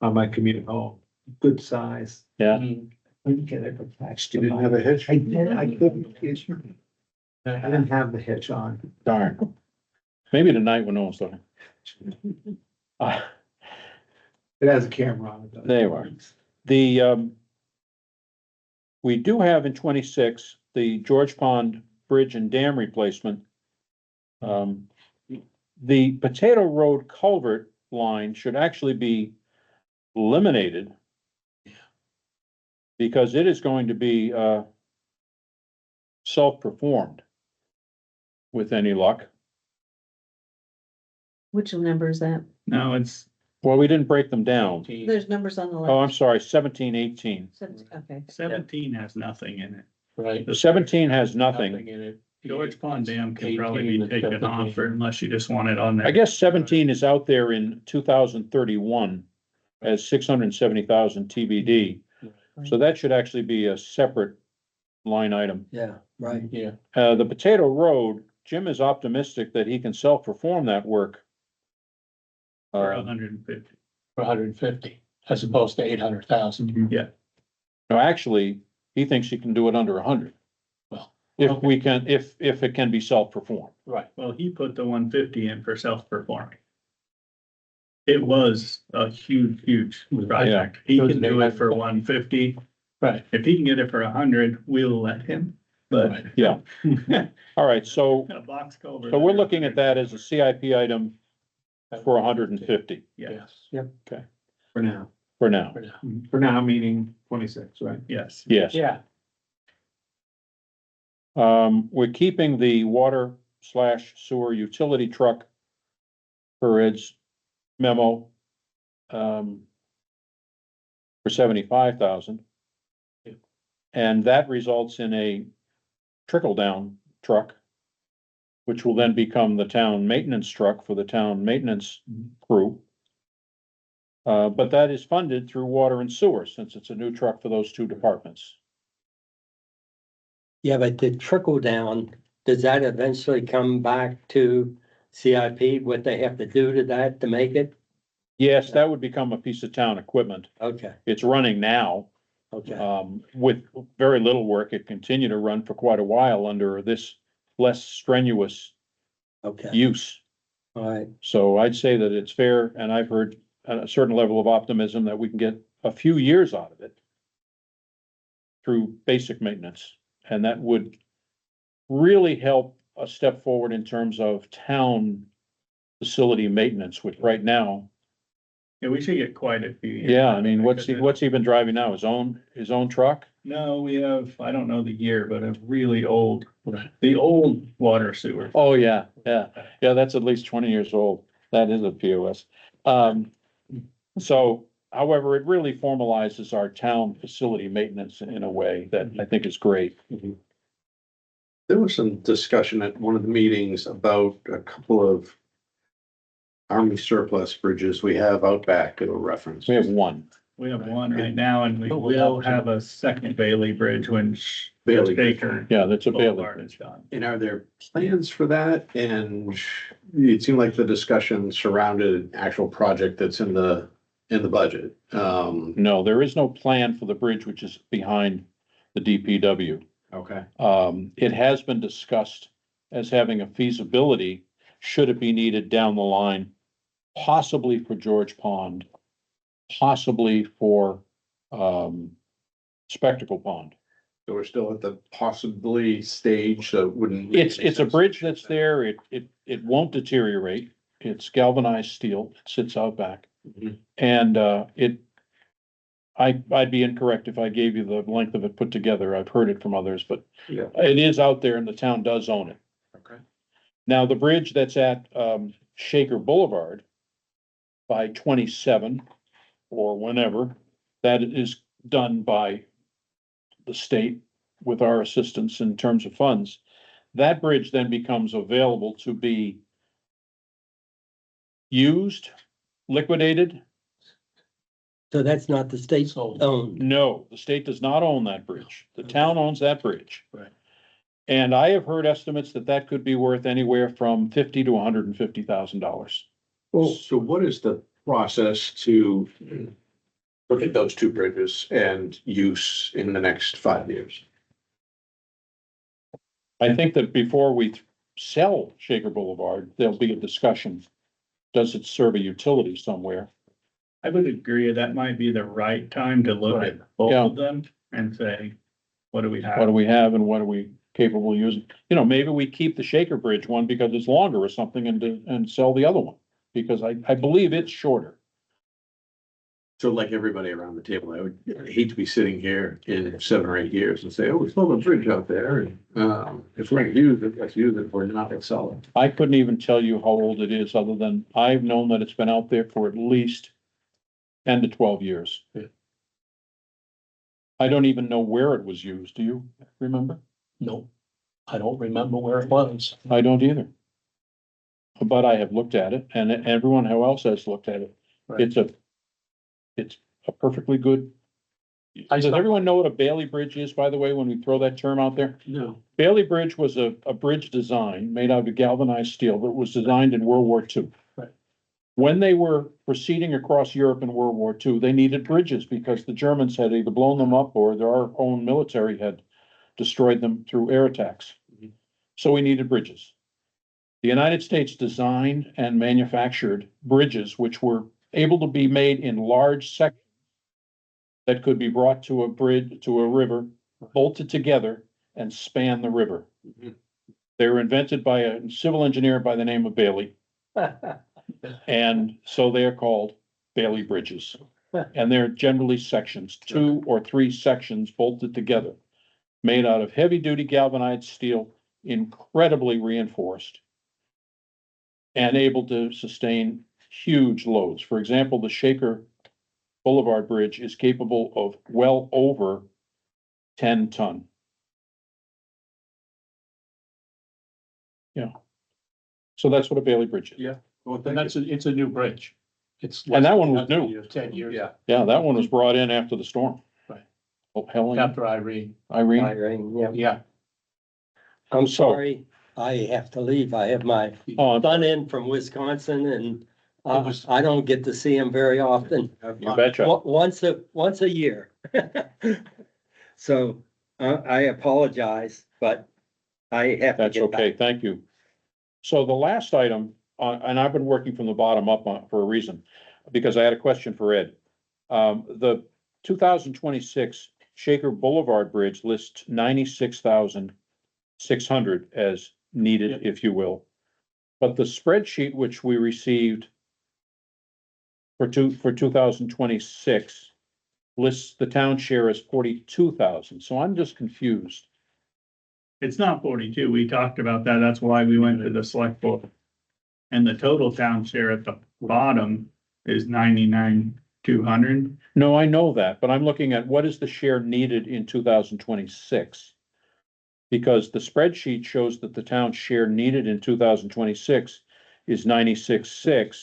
on my commute home. Good size. Yeah, Couldn't get it attached to You didn't my- have a hitch? I did, I couldn't. I didn't have the hitch on. darn. Maybe tonight when no one's looking. Uh, It has a camera on it. There you are. The, we do have in 26, the George Pond Bridge and Dam replacement. The Potato Road culvert line should actually be eliminated. Because it is going to be, self-performed. With any luck. Which number is that? No, it's, Well, we didn't break them down. There's numbers on the Oh, I'm left. sorry, 17, 18. Okay. 17 has nothing in it. Right. The 17 has nothing. in it. George Pond Dam can probably 18 be is taken 17. off, or unless you just want it on there. I guess 17 is out there in 2031 as 670,000 TBD. So that should actually be a separate line item. Yeah, right. Yeah, The Potato Road, Jim is optimistic that he can self-perform that work. For Uh, 150. for 150 as opposed to 800,000. Yeah, no, actually, he thinks he can do it under 100. Well, If okay. we can, if it can be self-performed. Right. well, he put the 150 in for self-performing. It was a huge project. He can do it for 150. Right. If he can get it for 100, we'll let him, but. Right. Yeah. All right, so, A box culvert. so we're looking at that as a CIP item for 150 Yes, For now. for now. For now. For now, meaning 26, right? yes. Yes. Yeah, We're keeping the water/sewer utility truck for Ed's memo, for 75,000. And that results in a trickle-down truck, which will then become the town maintenance truck for the town maintenance crew. But that is funded through water and sewer, since it's a new truck for those two departments. Yeah, but the trickle down, does that eventually come back to CIP, what they have to do to that to make it? Yes, that would become a piece of town equipment. Okay, It's running now. okay, With very little work, it continued to run for quite a while under this less strenuous okay, use. all right, So I'd say that it's fair, and I've heard a certain level of optimism that we can get a few years out of it through basic maintenance, and that would really help a step forward in terms of town facility maintenance, which right now, Yeah, we should get quite a few. years yeah, out I of mean, it, what's 'cause what's he been driving now? His own truck? No, we have, I don't know the year, but a really old, the old water sewer. Oh, yeah, yeah, yeah, that's at least 20 years old. That is a POS. So, however, it really formalizes our town facility maintenance in a way that I think is great. There was some discussion at one of the meetings about a couple of Army surplus bridges we have out back that were referenced. We have one. We have one right now and we will have a second Bailey Bridge when Bailey Bridge. Baker Yeah, that's a Boulevard Bailey. is done. And are there plans for that? And it seemed like the discussion surrounded an actual project that's in the budget. No, there is no plan for the bridge, which is behind the DPW. Okay. It has been discussed as having a feasibility, should it be needed down the line, possibly for George Pond, possibly for, Spectacle Pond. So we're still at the possibility stage, so it wouldn't. It's a bridge that's there. It won't deteriorate. It's galvanized steel. It sits out back. Mhm. And, I'd be incorrect if I gave you the length of it put together. I've heard it from others, but Yeah. it is out there and the town does own it. Okay. Now, the bridge that's at, Shaker Boulevard by 27 or whenever, that is done by the state with our assistance in terms of funds. That bridge then becomes available to be used, liquidated. So that's not the state So, owned. No, the state does not own that bridge. The town owns that bridge. Right. And I have heard estimates that that could be worth anywhere from $50,000 to $150,000. So what is the process to look at those two bridges and use in the next 5 years? I think that before we sell Shaker Boulevard, there'll be a discussion. Does it serve a utility somewhere? I would agree that might be the right time to look at both Yeah. of them and say, what do we What do have? we have and what are we capable of using? You know, maybe we keep the Shaker Bridge one because it's longer or something and sell the other one. Because I believe it's shorter. So like everybody around the table, I would hate to be sitting here in 7 or 8 years and say, oh, we sold a bridge out there. And if we're gonna use it, let's use it. If we're not, let's sell it. I couldn't even tell you how old it is, other than I've known that it's been out there for at least 10 to 12 years. Yeah. I don't even know where it was used. Do you remember? no, I don't remember where it was. I don't either. But I have looked at it and everyone who else has looked at it. Right. It's a perfectly good. Does everyone know what a Bailey Bridge is, by the way, when we throw that term out there? No. Bailey Bridge was a bridge design made out of galvanized steel that was designed in World War II. Right. When they were proceeding across Europe in World War II, they needed bridges because the Germans had either blown them up or our own military had destroyed them through air attacks. Mhm. So we needed bridges. The United States designed and manufactured bridges which were able to be made in large sections that could be brought to a bridge, to a river, bolted together and span the river. Mhm. They were invented by a civil engineer by the name of Bailey. And so they are called Bailey bridges. And they're generally sections, 2 or 3 sections bolted together, made out of heavy duty galvanized steel, incredibly reinforced. And able to sustain huge loads. For example, the Shaker Boulevard Bridge is capable of well over 10 ton. Yeah. So that's what a Bailey Bridge is. Yeah. Well, And thank that's, it's a new bridge. It's. And that one was new. 10 years Yeah, that one was brought in after the storm. Right. Oh, Helen, after Irene. Irene, Irene, yeah. Yeah, I'm So- sorry, I have to leave. I have my oh, son in from Wisconsin and It was- I don't get to see him very often. you betcha. Once a year. So I apologize, but I have to That's get okay, back. thank you. So the last item, and I've been working from the bottom up for a reason, because I had a question for Ed. The 2026 Shaker Boulevard Bridge lists 96,600 as needed, if you will. But the spreadsheet which we received for 2026 lists the town share as 42,000, so I'm just confused. It's not 42. We talked about that. That's why we went to the select board. And the total town share at the bottom is 99,200. No, I know that, but I'm looking at what is the share needed in 2026? Because the spreadsheet shows that the town share needed in 2026 is 96,600,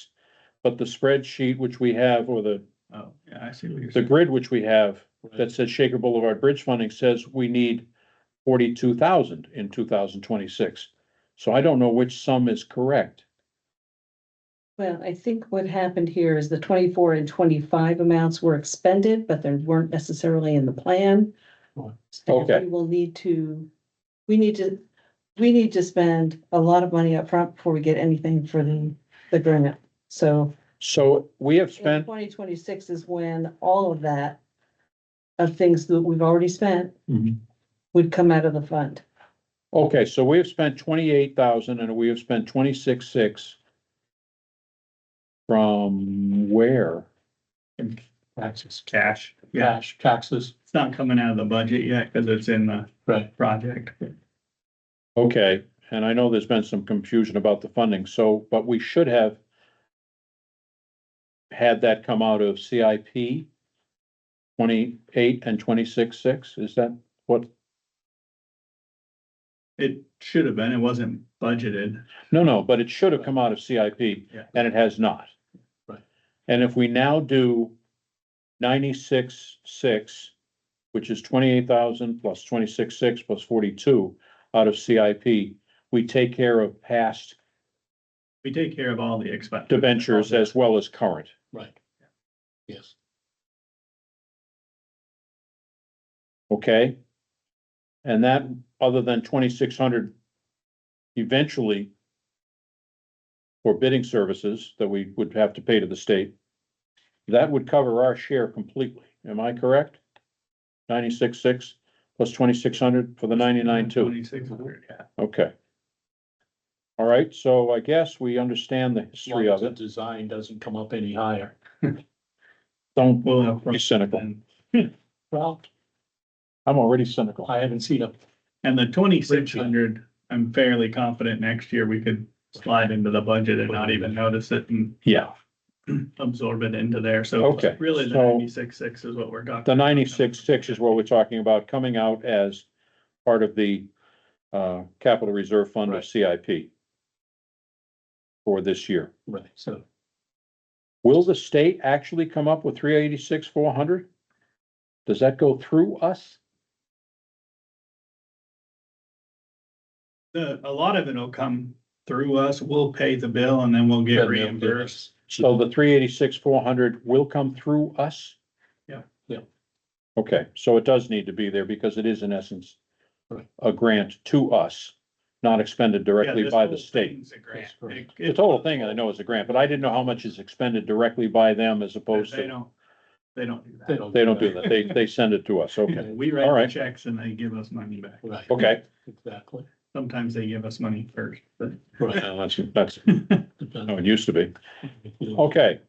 but the spreadsheet which we have, or the Oh, yeah, I see what you're the saying. grid which we have that says Shaker Boulevard Bridge funding says we need 42,000 in 2026. So I don't know which sum is correct. Well, I think what happened here is the 24 and 25 amounts were expended, but they weren't necessarily in the plan. And Okay. We will need to, we need to spend a lot of money up front before we get anything for the grant. So So we have in spent, 2026 is when all of that of things that we've already spent Mhm. would come out of the fund. okay, so we have spent 28,000 and we have spent 26,600 from where? Taxes, Cash. Yeah, cash, taxes, it's not coming out of the budget yet because it's in the right. project. Okay, and I know there's been some confusion about the funding, so, but we should have had that come out of CIP 28 and 26,600, is that what? It should have been. It wasn't budgeted. No, but it should have come out of CIP, Yeah. and it has not. Right. And if we now do 96,600, which is 28,000 plus 26,600 plus 42 out of CIP, we take care of past We take care of all the expenses. debentures as well as current. Right. Yes, Okay? And that, other than 2,600 eventually for bidding services that we would have to pay to the state, that would cover our share completely. Am I correct? 96,600 plus 2,600 for the 99,200. 2,600, yeah. Okay. All right, so I guess we understand the as long history as of the it. design doesn't come up any higher. Don't We'll have. be cynical. Well, I'm already cynical. I haven't seen a, And the 2,600, I'm fairly confident next year we could slide into the budget and not even notice it and Yeah, absorb it into there. So Okay, really the so- 96,600 is what we're talking. the about. 96,600 is what we're talking about coming out as part of the capital reserve fund of Right. CIP for this year. right, so, Will the state actually come up with 386,400? Does that go through us? A lot of it'll come through us. We'll pay the bill and then we'll get Then they'll reimbursed. So the 386,400 will come through us? Yeah. Yeah. Okay, so it does need to be there because it is in essence Right. a grant to us, not expended directly Yeah, this by the whole state. thing's a grant. That's correct. The total thing I know is a grant, but I didn't know how much is expended directly by them as opposed They to, don't, they don't do that. they don't. they don't do that. They send it to us. Okay, We All write right. the checks and they give us money back. Right. okay. Exactly. Sometimes they give us money first, but. Right. That's how it used to be. Okay.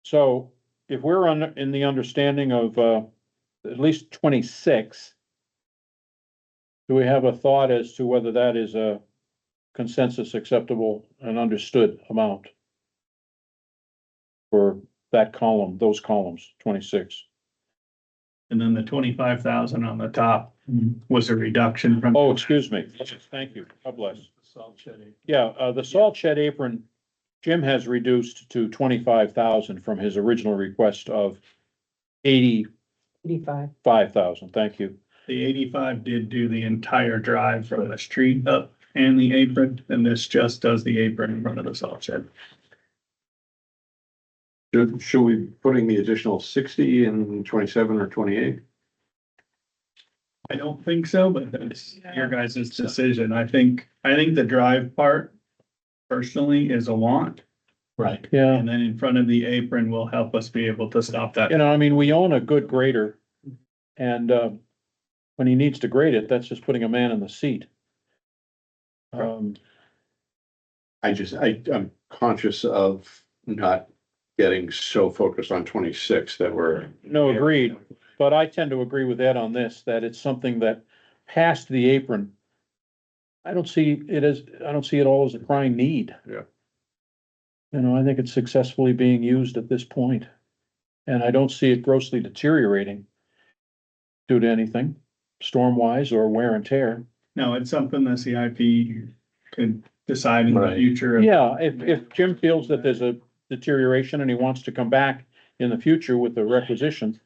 So if we're in the understanding of, at least 26, do we have a thought as to whether that is a consensus acceptable and understood amount for that column, those columns, 26? And then the 25,000 on the top was a reduction from. Oh, excuse me. Thank you. God bless. Salt shed. Yeah, the salt shed apron, Jim has reduced to 25,000 from his original request of 85. 85,000. Thank you. The 85 did do the entire drive from the street up and the apron, and this just does the apron in front of the salt shed. Should we be putting the additional 60 in 27 or 28? I don't think so, but that's your guys' decision. I think the drive part personally is a want. Right, Yeah. And then in front of the apron will help us be able to stop that. You know, I mean, we own a good grader and, when he needs to grade it, that's just putting a man in the seat. I'm conscious of not getting so focused on 26 that we're. No, agreed, but I tend to agree with Ed on this, that it's something that past the apron. I don't see it all as a crying need. Yeah. You know, I think it's successfully being used at this point, and I don't see it grossly deteriorating due to anything, storm-wise or wear and tear. No, it's something the CIP could decide in the Right. future. Yeah, if Jim feels that there's a deterioration and he wants to come back in the future with a requisition,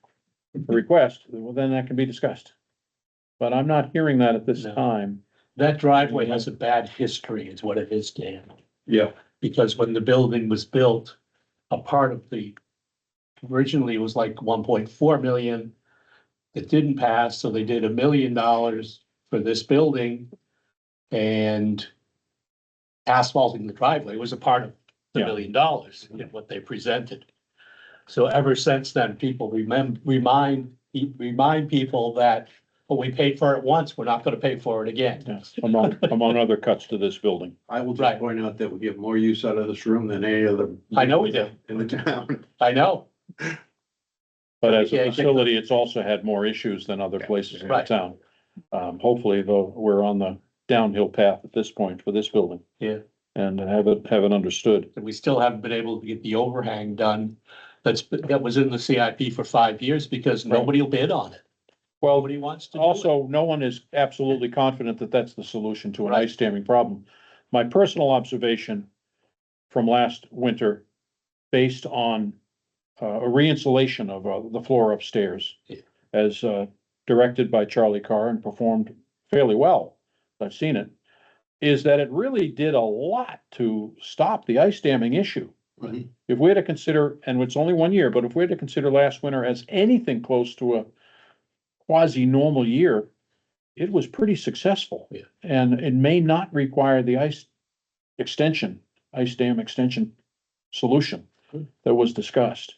a request, well, then that can be discussed. But I'm not hearing that at this No. time. That driveway has a bad history is what it is, Dan. Yeah. Because when the building was built, a part of the, originally it was like 1.4 million. It didn't pass, so they did $1 million for this building. And asphalting the driveway was a part of the Yeah. $1 million in what they presented. So ever since then, people remind people that, well, we paid for it once, we're not gonna pay for it again. Yes, among other cuts to this building. I will Right. just point out that we get more use out of this room than any other. I know we do. In the town. I know, But as Yeah, a yeah. facility, it's also had more issues than other places in the Right. town. Hopefully, though, we're on the downhill path at this point for this building. Yeah. And have it understood. and we still haven't been able to get the overhang done. That was in the CIP for 5 years because nobody will bid on it. Well, Nobody wants to do it. also, no one is absolutely confident that that's the solution to an Right. ice damming problem. My personal observation from last winter, based on a re-insulation of the floor upstairs, Yeah. as directed by Charlie Carr and performed fairly well, I've seen it, is that it really did a lot to stop the ice damming issue. Right. If we had to consider, and it's only 1 year, but if we had to consider last winter as anything close to a quasi-normal year, it was pretty successful. Yeah. And it may not require the ice dam extension solution that was discussed.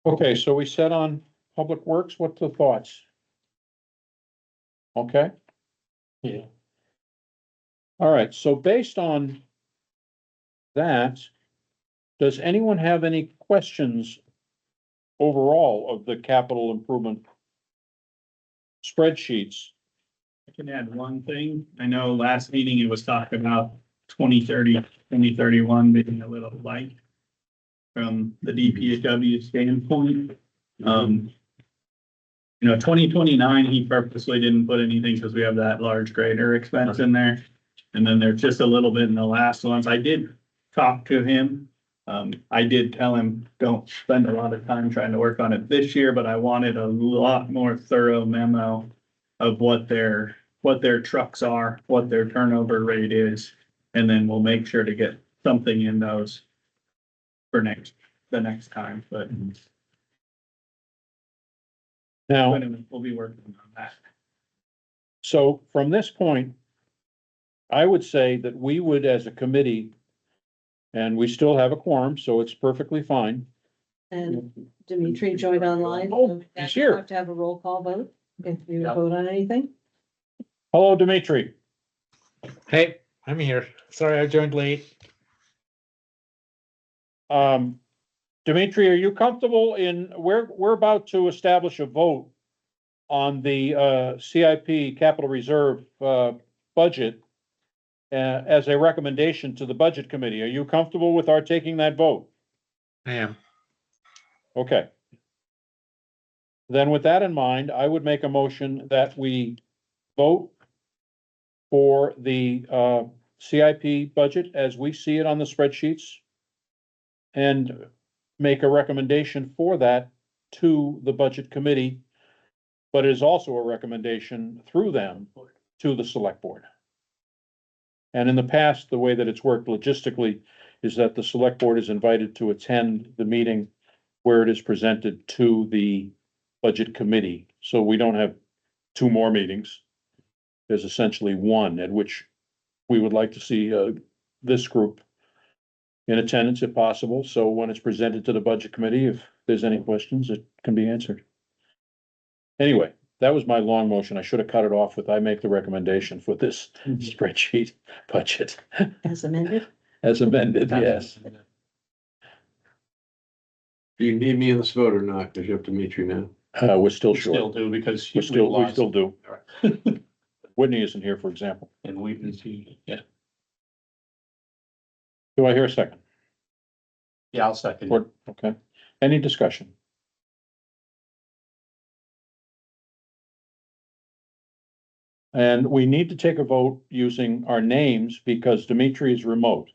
Okay, so we set on Public Works, what's the thoughts? Okay, Yeah, all right, so based on that, does anyone have any questions overall of the capital improvement spreadsheets? I can add one thing. I know last meeting it was talking about 2030, 2031 being a little light from the DPW standpoint. You know, 2029, he purposely didn't put anything because we have that large grader expense in there. And then there's just a little bit in the last ones. I did talk to him. I did tell him, don't spend a lot of time trying to work on it this year, but I wanted a lot more thorough memo of what their trucks are, what their turnover rate is, and then we'll make sure to get something in those for the next time, but Now, we'll be working on that. so from this point, I would say that we would, as a committee, and we still have a quorum, so it's perfectly fine. And Dimitri joined online. Oh, so we he's here. Have to have a roll call vote if you Yeah. vote on anything. Hello, Dimitri. Hey, I'm here. Sorry, I joined late. Dimitri, are you comfortable we're about to establish a vote on the CIP capital reserve budget as a recommendation to the budget committee. Are you comfortable with our taking that vote? I am. Okay. Then with that in mind, I would make a motion that we vote for the CIP budget as we see it on the spreadsheets and make a recommendation for that to the budget committee, but it is also a recommendation through them to the select board. And in the past, the way that it's worked logistically is that the select board is invited to attend the meeting where it is presented to the budget committee. So we don't have two more meetings. There's essentially one at which we would like to see this group in attendance if possible. So when it's presented to the budget committee, if there's any questions, it can be answered. Anyway, that was my long motion. I should have cut it off with, I make the recommendation for this spreadsheet budget As amended? as amended, yes. Do you need me in this vote or not? Cause you have Dimitri now. We're still We still short. do because. We lost- still do. Whitney isn't here, for example. And we've been, yeah, Do I hear a second? yeah, I'll second. Or, okay, any discussion? And we need to take a vote using our names because Dimitri is remote.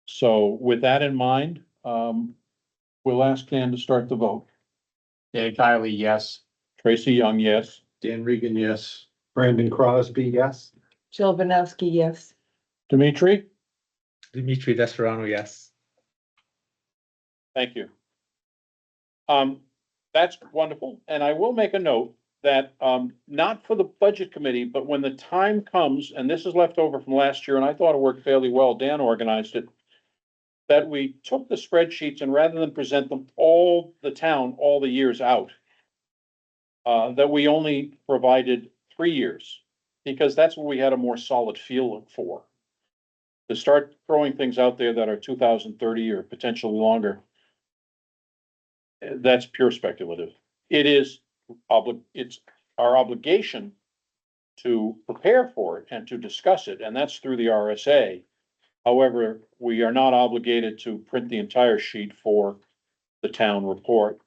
So with that in mind, we'll ask Dan to start the vote. Dan Kylie, yes. Tracy Young, yes. Dan Regan, yes. Brandon Crosby, yes. Jill Vanowski, yes. Dimitri, Dimitri Desperano, yes. thank you. That's wonderful, and I will make a note that, not for the budget committee, but when the time comes, and this is left over from last year, and I thought it worked fairly well, Dan organized it, that we took the spreadsheets and rather than present them all the town, all the years out, that we only provided 3 years, because that's what we had a more solid feeling for. To start throwing things out there that are 2030 or potentially longer, that's pure speculative. It is it's our obligation to prepare for it and to discuss it, and that's through the RSA. However, we are not obligated to print the entire sheet for the town report.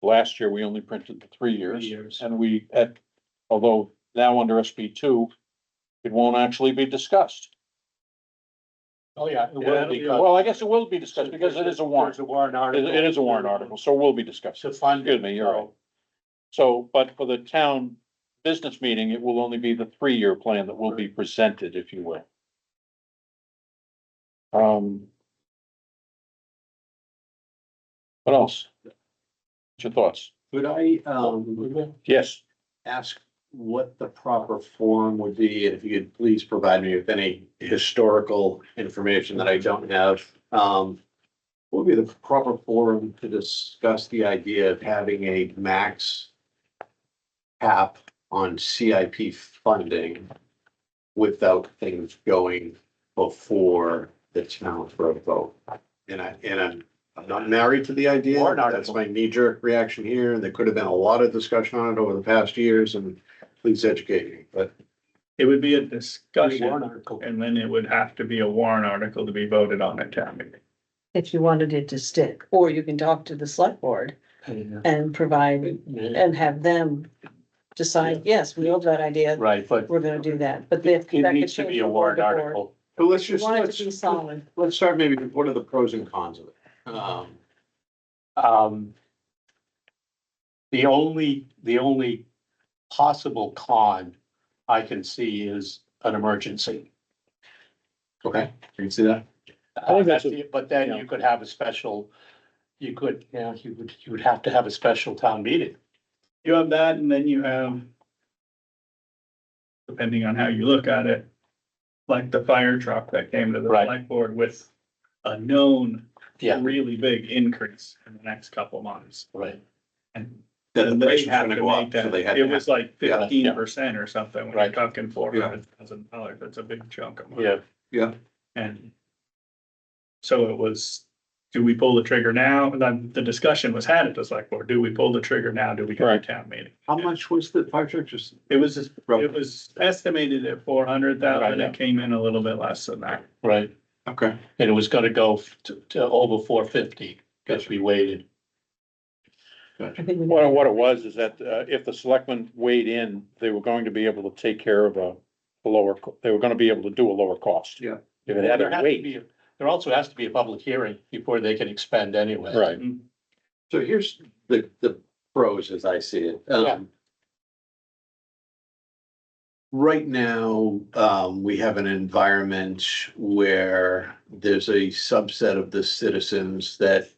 Last year, we only printed the 3 years. 3 years. And although now under SB2, it won't actually be discussed. Oh, yeah. it will Well, because- I guess it will be discussed because it is a warrant. There's a warrant article. It is a warrant article, so will be discussed. To fund. Excuse me, you're right. So, but for the town business meeting, it will only be the 3-year plan that will be presented, if you will. What else? What's your thoughts? Could I, Yes, ask what the proper form would be, and if you could please provide me with any historical information that I don't have. What would be the proper forum to discuss the idea of having a max cap on CIP funding without things going before the town for a vote? And I'm not married to the idea. Warrant That's article. my knee-jerk reaction here, and there could have been a lot of discussion on it over the past years, and please educate me, but. It would be a Warrant discussion, article. and then it would have to be a warrant article to be voted on at town meeting. If you wanted it to stick, or you can talk to the select board and provide, and have them decide, yes, we love that idea, Right, but we're gonna do that, but if. it that could needs to change be a from warrant board to board. article. So let's You just, want it to be solid. let's start maybe, what are the pros and cons of it? The only possible con I can see is an emergency. Okay, you can see that? I think that's But then yeah. you could have a special, you would have to have a special town meeting. You have that, and then you have, depending on how you look at it, like the fire truck that came to the Right. select board with a known Yeah, really big increase in the next couple months. right, And That the and price they was have gonna to go make up, so that, they had it to was have, like Yeah. 15% or something, when you're Right. talking $400,000, that's a big chunk of money. yeah. yeah, And so it was, do we pull the trigger now? And then the discussion was had at the select board, do we pull the trigger now? Do we go to Right. town meeting? how much was the fire truck, just? It was, Roughly. it was estimated at 400,000, Right. it came in a little bit less than that. Right, Okay, and it was gonna go to over 450, because we waited. I think we- what it was is that, if the selectmen weighed in, they were going to be able to take care of a lower, they were gonna be able to do a lower cost. Yeah. If it had There to has to wait, be, there also has to be a public hearing before they can expend anyway. right, so here's the pros as I see it. Yeah. Right now, we have an environment where there's a subset of the citizens that,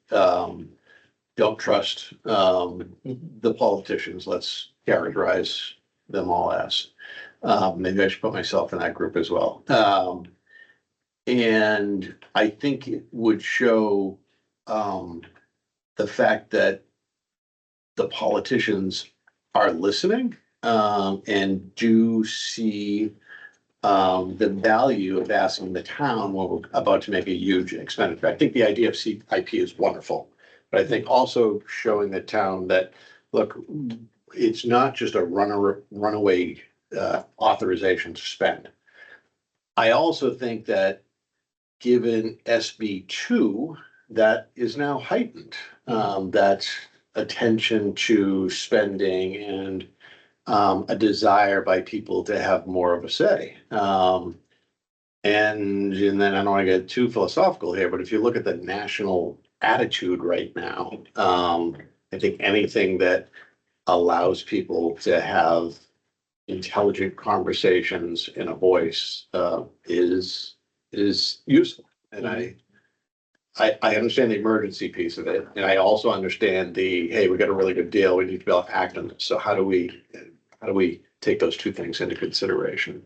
don't trust, the politicians, let's characterize them all as. Maybe I should put myself in that group as well. And I think it would show, the fact that the politicians are listening, and do see the value of asking the town when we're about to make a huge expenditure. I think the idea of CIP is wonderful, but I think also showing the town that, look, it's not just a runaway authorization to spend. I also think that given SB 2, that is now heightened, that attention to spending and a desire by people to have more of a say. And then I don't want to get too philosophical here, but if you look at the national attitude right now, I think anything that allows people to have intelligent conversations in a voice is useful. And I understand the emergency piece of it, and I also understand hey, we got a really good deal, we need to be able to act on this. So how do we take those two things into consideration?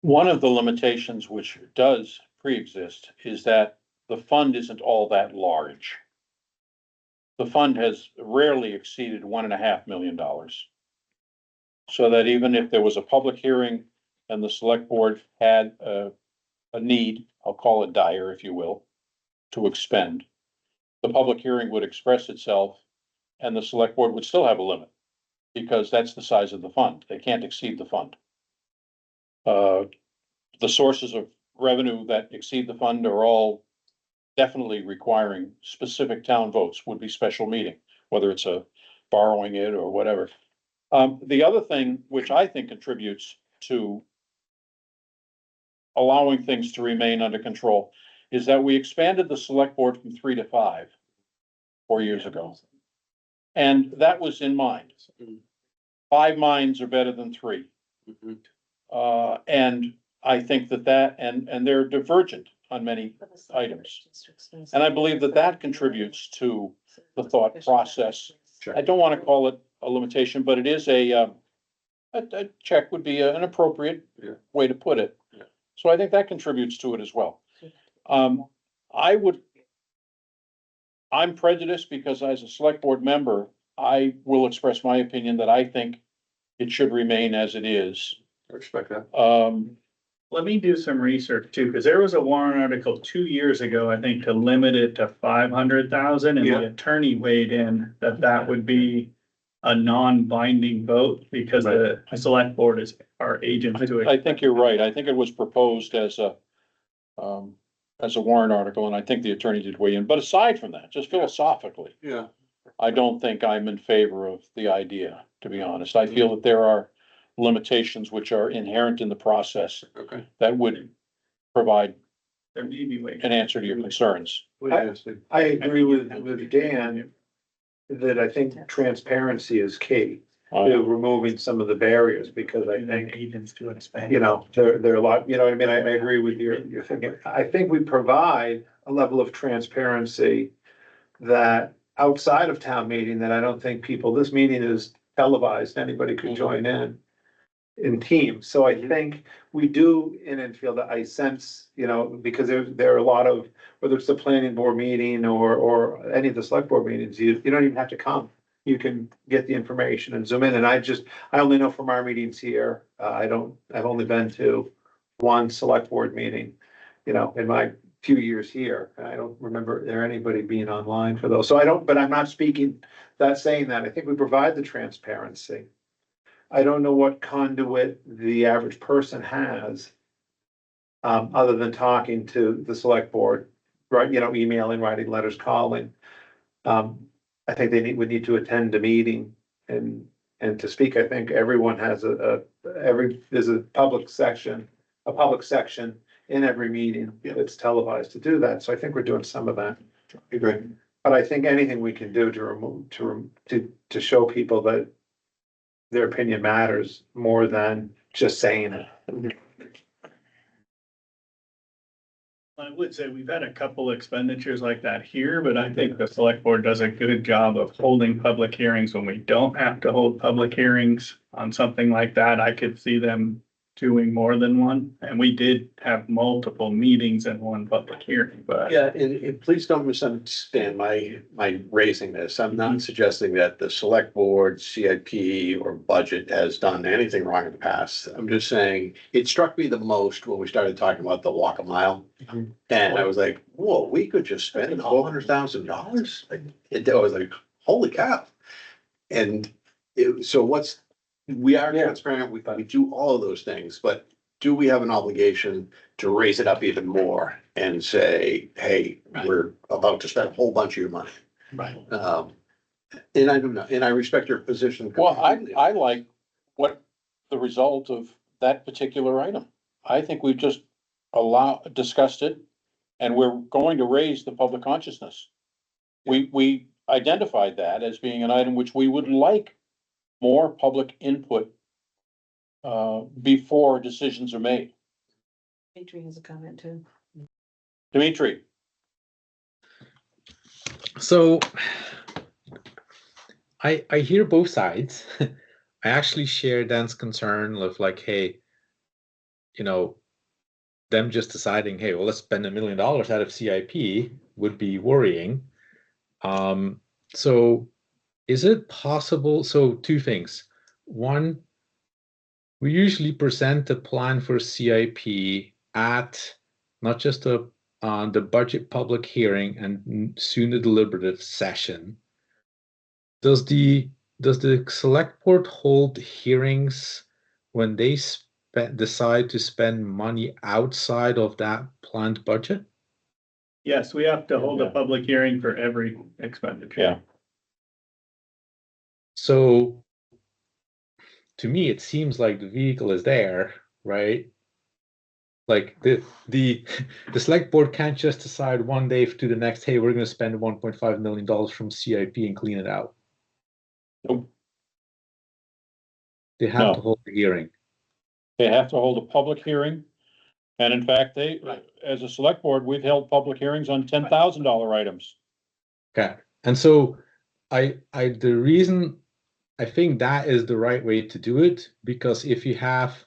One of the limitations which does pre-exist is that the fund isn't all that large. The fund has rarely exceeded $1.5 million. So that even if there was a public hearing and the select board had a need, I'll call it dire, if you will, to expend, the public hearing would express itself and the select board would still have a limit because that's the size of the fund. They can't exceed the fund. The sources of revenue that exceed the fund are all definitely requiring specific town votes, would be special meeting, whether it's a borrowing it or whatever. The other thing which I think contributes to allowing things to remain under control is that we expanded the select board from 3 to 5 4 years ago. And that was in mind. 5 minds are better than 3. And I think that and they're divergent on many items. And I believe that contributes to the thought process. Sure. I don't want to call it a limitation, but it is a check would be an appropriate way to put it. Yeah. So I think that contributes to it as well. I'm prejudiced because as a select board member, I will express my opinion that I think it should remain as it is. I respect that. Let me do some research too, because there was a warrant article 2 years ago, I think, to limit it to 500,000, and Yeah. the attorney weighed in that would be a non-binding vote because the select board is our agent to it. I think you're right. I think it was proposed as a warrant article, and I think the attorney did weigh in. But aside from that, just philosophically, Yeah. I don't think I'm in favor of the idea, to be honest. I feel that there are limitations which are inherent in the process Okay. that would provide There may be ways. an answer to your concerns. I agree with Dan that I think transparency is key to removing some of the barriers, because I think, Agents to expand. you know, there are a lot, you know what I mean? I agree with your thinking. I think we provide a level of transparency that outside of town meeting, that I don't think people, this meeting is televised, anybody could join in teams. So I think we do in Enfield, I sense, you know, because there are a lot of, whether it's the planning board meeting or any of the select board meetings, you don't even have to come. You can get the information and zoom in. And I only know from our meetings here, I've only been to one select board meeting, you know, in my few years here. And I don't remember anybody being online for those. So but I'm not saying that. I think we provide the transparency. I don't know what conduit the average person has, other than talking to the select board, right, you know, emailing, writing letters, calling. I think would need to attend a meeting and to speak. I think everyone has there's a public section in every meeting that's televised to do that. So I think we're doing some of that. Agree. But I think anything we can do to show people that their opinion matters more than just saying it. I would say we've had a couple expenditures like that here, but I think the select board does a good job of holding public hearings when we don't have to hold public hearings on something like that. I could see them doing more than one, and we did have multiple meetings and one public hearing, but. Yeah, and please don't misunderstand my raising this. I'm not suggesting that the select board, CIP, or budget has done anything wrong in the past. I'm just saying, it struck me the most when we started talking about the walk a mile. And I was like, whoa, we could just spend $400,000? I was like, holy cow. And we are transparent, we do all of those things, but do we have an obligation to raise it up even more and say, hey, we're about to spend a whole bunch of your money? Right. And I don't know, and I respect your position. Well, completely. I like what the result of that particular item. I think we've just discussed it, and we're going to raise the public consciousness. We identified that as being an item which we would like more public input before decisions are made. Dimitri has a comment too. Dimitri? So I hear both sides. I actually share Dan's concern of like, hey, you know, them just deciding, hey, well, let's spend $1 million out of CIP would be worrying. So is it possible? So two things. One, we usually present the plan for CIP at not just the budget public hearing and soon the deliberative session. Does the select board hold hearings when they decide to spend money outside of that planned budget? Yes, we have to hold a public hearing for every expenditure. Yeah. So to me, it seems like the vehicle is there, right? Like the select board can't just decide one day to the next, hey, we're going to spend $1.5 million from CIP and clean it out. Nope. They have No. to hold the hearing. They have to hold a public hearing. And in fact, Right. as a select board, we've held public hearings on $10,000 items. Okay. And so the reason I think that is the right way to do it, because if you have,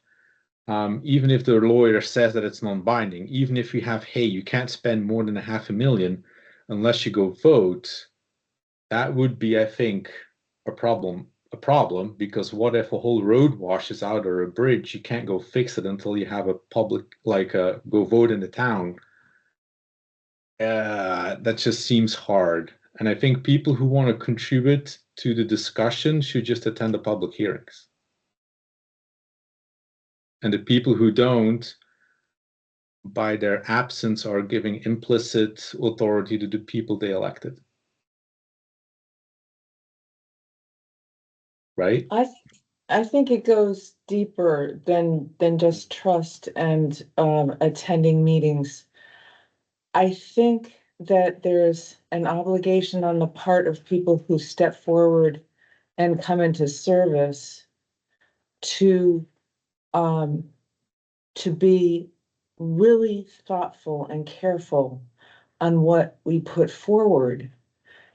even if the lawyer says that it's non-binding, even if you have, hey, you can't spend more than $500,000 unless you go vote, that would be, I think, a problem, because what if a whole road washes out or a bridge, you can't go fix it until you have a public, go vote in the town. That just seems hard. And I think people who want to contribute to the discussion should just attend the public hearings. And the people who don't, by their absence, are giving implicit authority to the people they elected. Right? I think it goes deeper than just trust and attending meetings. I think that there's an obligation on the part of people who step forward and come into service to be really thoughtful and careful on what we put forward,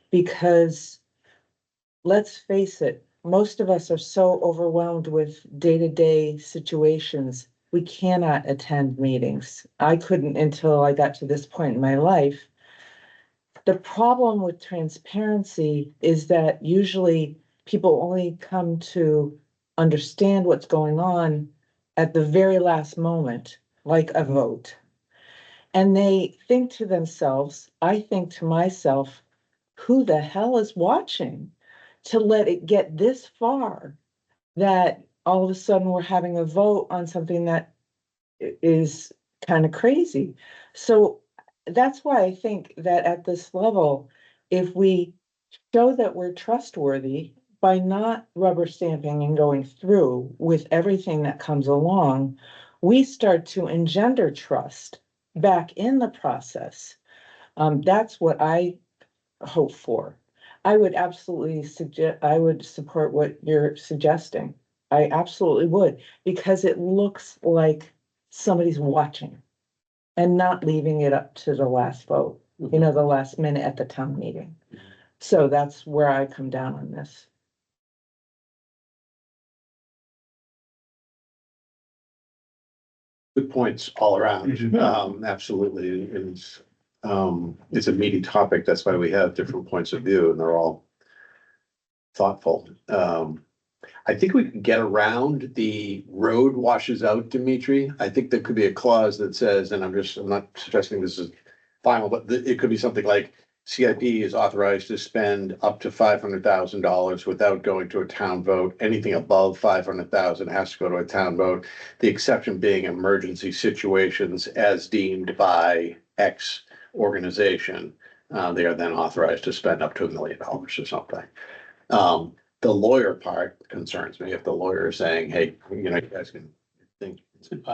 because let's face it, most of us are so overwhelmed with day-to-day situations. We cannot attend meetings. I couldn't until I got to this point in my life. The problem with transparency is that usually people only come to understand what's going on at the very last moment, like a vote. And they think to themselves, I think to myself, who the hell is watching to let it get this far that all of a sudden we're having a vote on something that is kind of crazy. So that's why I think that at this level, if we show that we're trustworthy by not rubber stamping and going through with everything that comes along, we start to engender trust back in the process. That's what I hope for. I would absolutely I would support what you're suggesting. I absolutely would, because it looks like somebody's watching and not leaving it up to the last vote, the last minute at the town meeting. So that's where I come down on this. good points all around. Absolutely. It's a meaty topic. That's why we have different points of view and they're all thoughtful. I think we can get around the road washes out, Dimitri. I think there could be a clause that says, and I'm not suggesting this is final, but it could be something like CIP is authorized to spend up to $500,000 without going to a town vote. Anything above 500,000 has to go to a town vote. The exception being emergency situations as deemed by X organization. They are then authorized to spend up to $1 million or something. The lawyer part concerns me. If the lawyer is saying, hey, you guys can think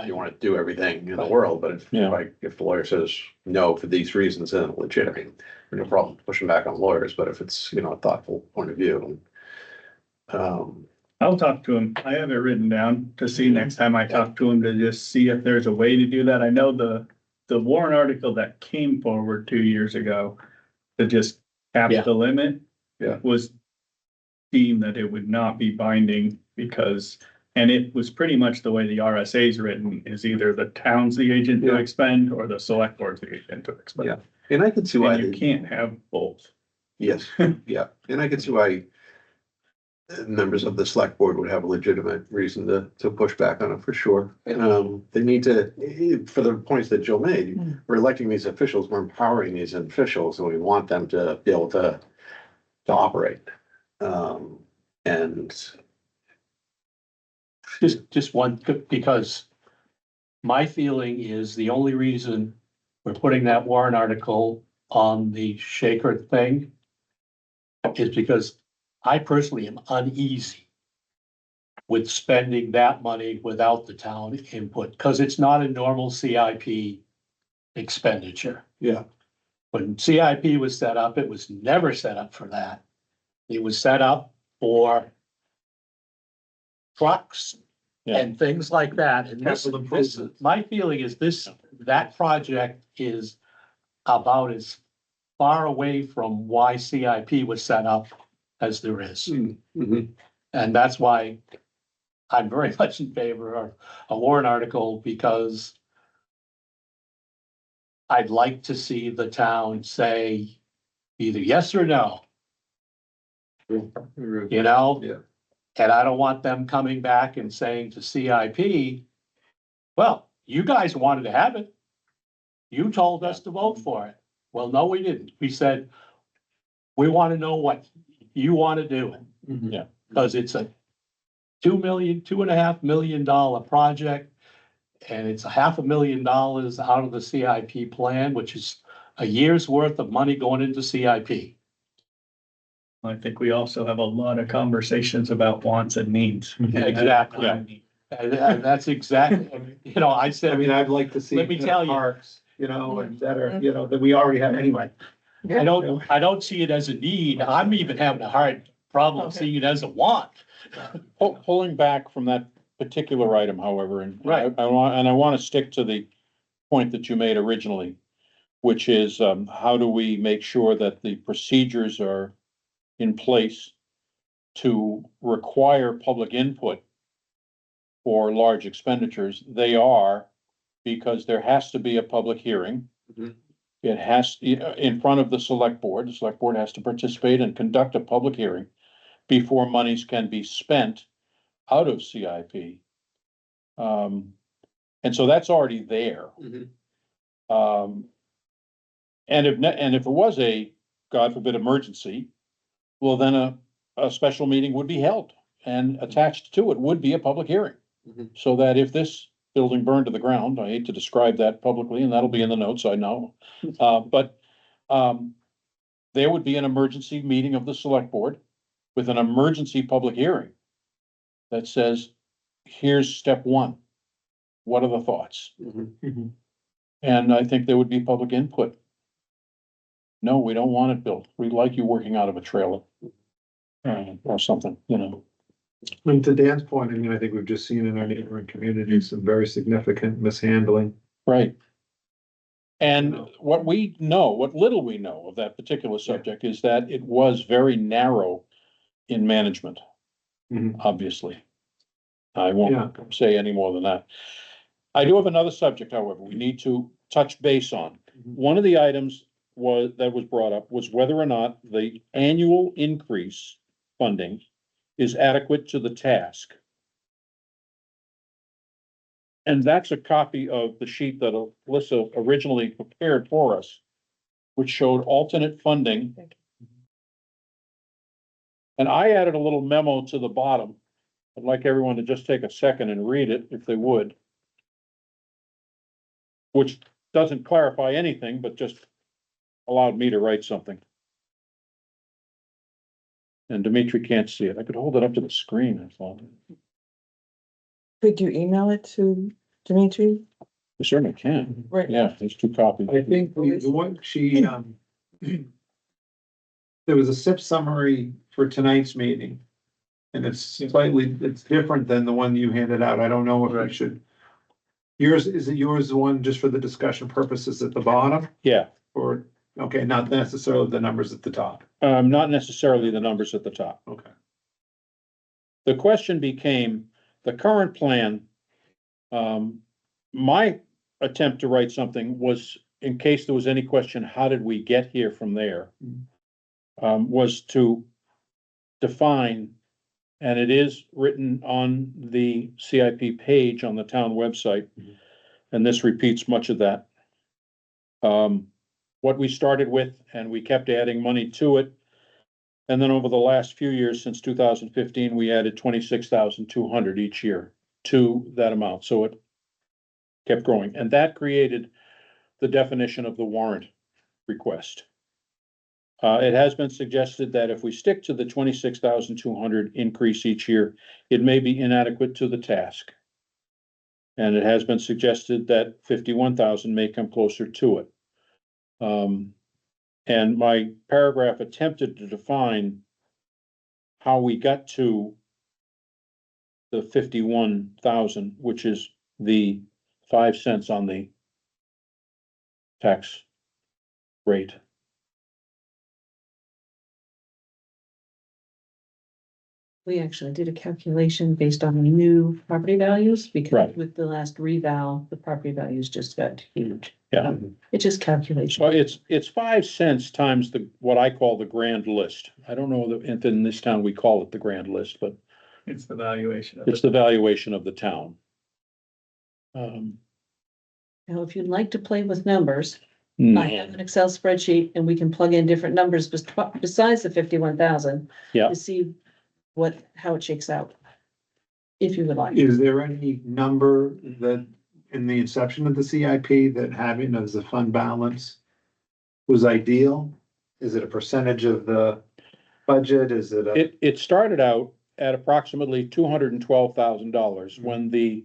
you want to do everything in the world, but if the lawyer says no for these reasons, then it's legitimate. No problem pushing back on lawyers, but if it's, a thoughtful point of view. I'll talk to him. I have it written down to see next time I talk to him to just see if there's a way to do that. I know the warrant article that came forward 2 years ago to just cap the limit. Was deemed that it would not be binding because, and it was pretty much the way the RSA is written, is either the town's the agent to expend or the select board's the agent to expend. Yeah. And I can see why. And you can't have both. Yes, yeah, and I can see why members of the select board would have a legitimate reason to push back on it for sure. They need to, for the points that Jill made, we're electing these officials, we're empowering these officials, and we want them to be able to operate. And Just one, because my feeling is the only reason we're putting that warrant article on the Shaker thing is because I personally am uneasy with spending that money without the town input, because it's not a normal CIP expenditure. Yeah. When CIP was set up, it was never set up for that. It was set up for trucks and things like that. And my feeling is that project is about as far away from why CIP was set up as there is. And that's why I'm very much in favor of a warrant article, because I'd like to see the town say either yes or no. Yeah. And I don't want them coming back and saying to CIP, well, you guys wanted to have it. You told us to vote for it. Well, no, we didn't. We said, we want to know what you want to do. Yeah. Because it's a $2.5 million project. And it's $500,000 out of the CIP plan, which is a year's worth of money going into CIP. I think we also have a lot of conversations about wants and needs. Exactly. And that's exactly, I said. I mean, I'd like to see. Let me tell you. Parks, and better, that we already have anyway. I don't see it as a need. I'm even having a hard problem seeing it as a want. Pulling back from that particular item, however, and Right. I want to stick to the point that you made originally, which is, how do we make sure that the procedures are in place to require public input for large expenditures? They are, because there has to be a public hearing. It has, in front of the select board has to participate and conduct a public hearing before monies can be spent out of CIP. And so that's already there. And if it was a, God forbid, emergency, well, then a special meeting would be held, and attached to it would be a public hearing. So that if this building burned to the ground, I hate to describe that publicly, and that'll be in the notes, I know. But there would be an emergency meeting of the select board with an emergency public hearing that says, here's step one. What are the thoughts? And I think there would be public input. No, we don't want it built. We like you working out of a trailer. Or something, And to Dan's point, I mean, I think we've just seen in our neighboring communities some very significant mishandling. Right. And what little we know of that particular subject is that it was very narrow in management, obviously. I won't say any more than that. I do have another subject, however, we need to touch base on. One of the items that was brought up was whether or not the annual increase funding is adequate to the task. And that's a copy of the sheet that Alyssa originally prepared for us, which showed alternate funding. And I added a little memo to the bottom. I'd like everyone to just take a second and read it if they would. Which doesn't clarify anything, but just allowed me to write something. And Dimitri can't see it. I could hold it up to the screen, I thought. Could you email it to Dimitri? I certainly can. Right. Yeah, there's 2 copies. I think the one she, there was a SIP summary for tonight's meeting. And it's different than the one you handed out. I don't know if I should. Is it yours, the one just for the discussion purposes at the bottom? Yeah, Or, okay, not necessarily the numbers at the top. not necessarily the numbers at the top. Okay. The question became, the current plan, my attempt to write something was, in case there was any question, how did we get here from there? Was to define, and it is written on the CIP page on the town website, and this repeats much of that. What we started with, and we kept adding money to it. And then over the last few years, since 2015, we added 26,200 each year to that amount, so it kept growing, and that created the definition of the warrant request. It has been suggested that if we stick to the 26,200 increase each year, it may be inadequate to the task. And it has been suggested that 51,000 may come closer to it. And my paragraph attempted to define how we got to the 51,000, which is the 5 cents on the tax rate. We actually did a calculation based on the new property values, because Right. with the last reval, the property values just got huge. Yeah. It's just calculation. So it's 5 cents times what I call the grand list. I don't know if in this town we call it the grand list, but It's the valuation of it's it. the valuation of the town. Now, if you'd like to play with numbers, no, I have an Excel spreadsheet and we can plug in different numbers besides the 51,000. Yeah. To see how it shakes out. If you would like. Is there any number that in the inception of the CIP that having as a fund balance was ideal? Is it a percentage of the budget? Is it a? It started out at approximately $212,000 when the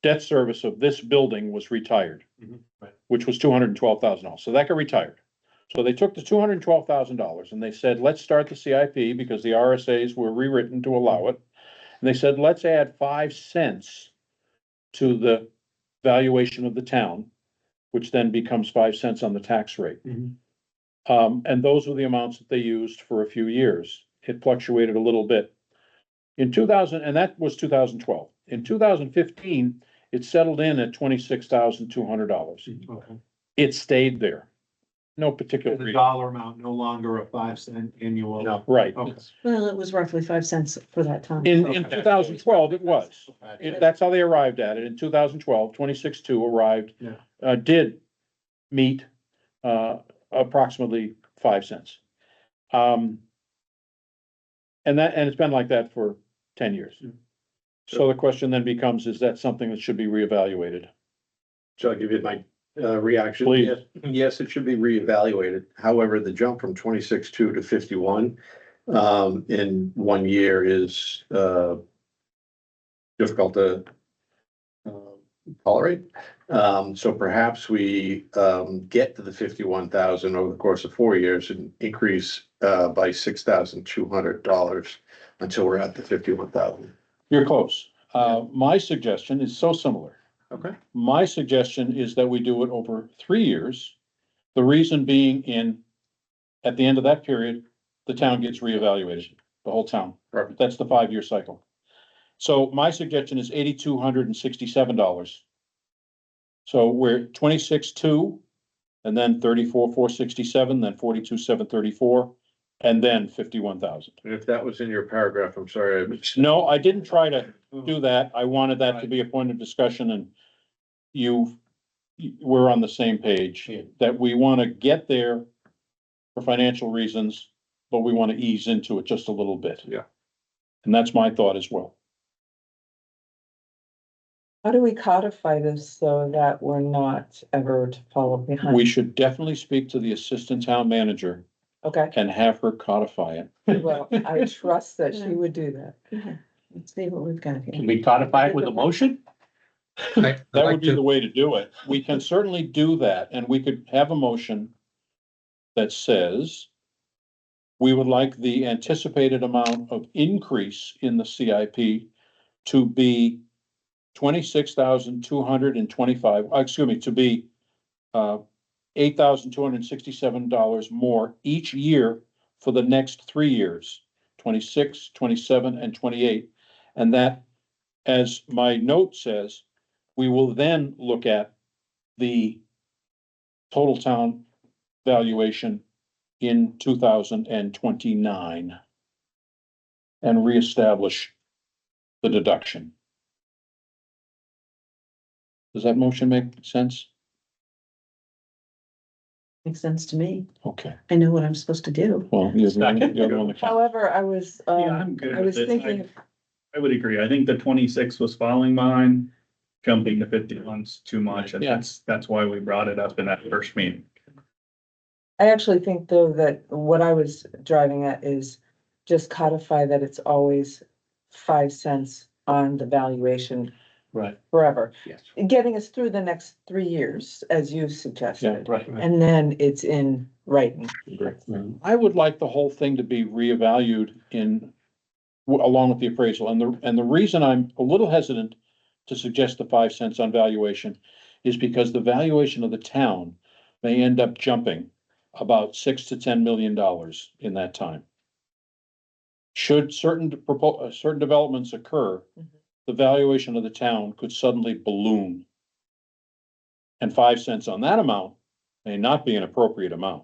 debt service of this building was retired, Right. which was $212,000. So that got retired. So they took the $212,000 and they said, let's start the CIP because the RSAs were rewritten to allow it. And they said, let's add 5 cents to the valuation of the town, which then becomes 5 cents on the tax rate. And those were the amounts that they used for a few years. It fluctuated a little bit. In 2000, and that was 2012. In 2015, it settled in at $26,200. Okay. It stayed there. No particular The reason. dollar amount no longer a 5 cent annual. No, right. Okay. Well, it was roughly 5 cents for that time. In Okay. 2012, it was. That's how they arrived at it. In 2012, 26.2 arrived, Yeah. did meet, approximately 5 cents. And it's been like that for 10 years. So the question then becomes, is that something that should be reevaluated? Shall I give you my reaction? Please. Yes, it should be reevaluated. However, the jump from 26.2 to 51 in 1 year is difficult to tolerate. So perhaps we get to the 51,000 over the course of 4 years and increase by $6,200 until we're at the 51,000. You're close. My suggestion is so similar. Okay. My suggestion is that we do it over 3 years. The reason being at the end of that period, the town gets reevaluated, the whole town. Perfect. That's the 5-year cycle. So my suggestion is $8,267 So we're 26,2, and then 34,467, then 42,734, and then 51,000. If that was in your paragraph, I'm sorry, I missed. No, I didn't try to do that. I wanted that to be a point of discussion, and we're on the same page, that we want to get there for financial reasons, but we want to ease into it just a little bit. Yeah. And that's my thought as well. How do we codify this so that we're not ever to follow behind? We should definitely speak to the assistant town manager Okay, and have her codify it. well, I trust that she would do that. Yeah, let's see what we've got Can here. we codify it with a motion? I'd That like would be to- the way to do it. We can certainly do that, and we could have a motion that says we would like the anticipated amount of increase in the CIP to be 26,225, excuse me, to be $8,267 more each year for the next 3 years, 26, 27, and 28. And that, as my note says, we will then look at the total town valuation in 2029 and reestablish the deduction. Does that motion make sense? Makes sense to me. Okay, I know what I'm supposed to do. well, you're the one that can. However, I was, Yeah, I'm good I was with it. thinking, I would agree. I think the 26 was falling behind. Jumping to 51's too much, and Yeah. that's why we brought it up in that first meeting. I actually think though that what I was driving at is just codify that it's always 5 cents on the valuation Right. forever. Yes. Getting us through the next 3 years, as you suggested. Right. And then it's in writing. I would like the whole thing to be reevaluated along with the appraisal, and the reason I'm a little hesitant to suggest the 5 cents on valuation is because the valuation of the town may end up jumping about $6 to $10 million in that time. Should certain developments occur, the valuation of the town could suddenly balloon. And 5 cents on that amount may not be an appropriate amount.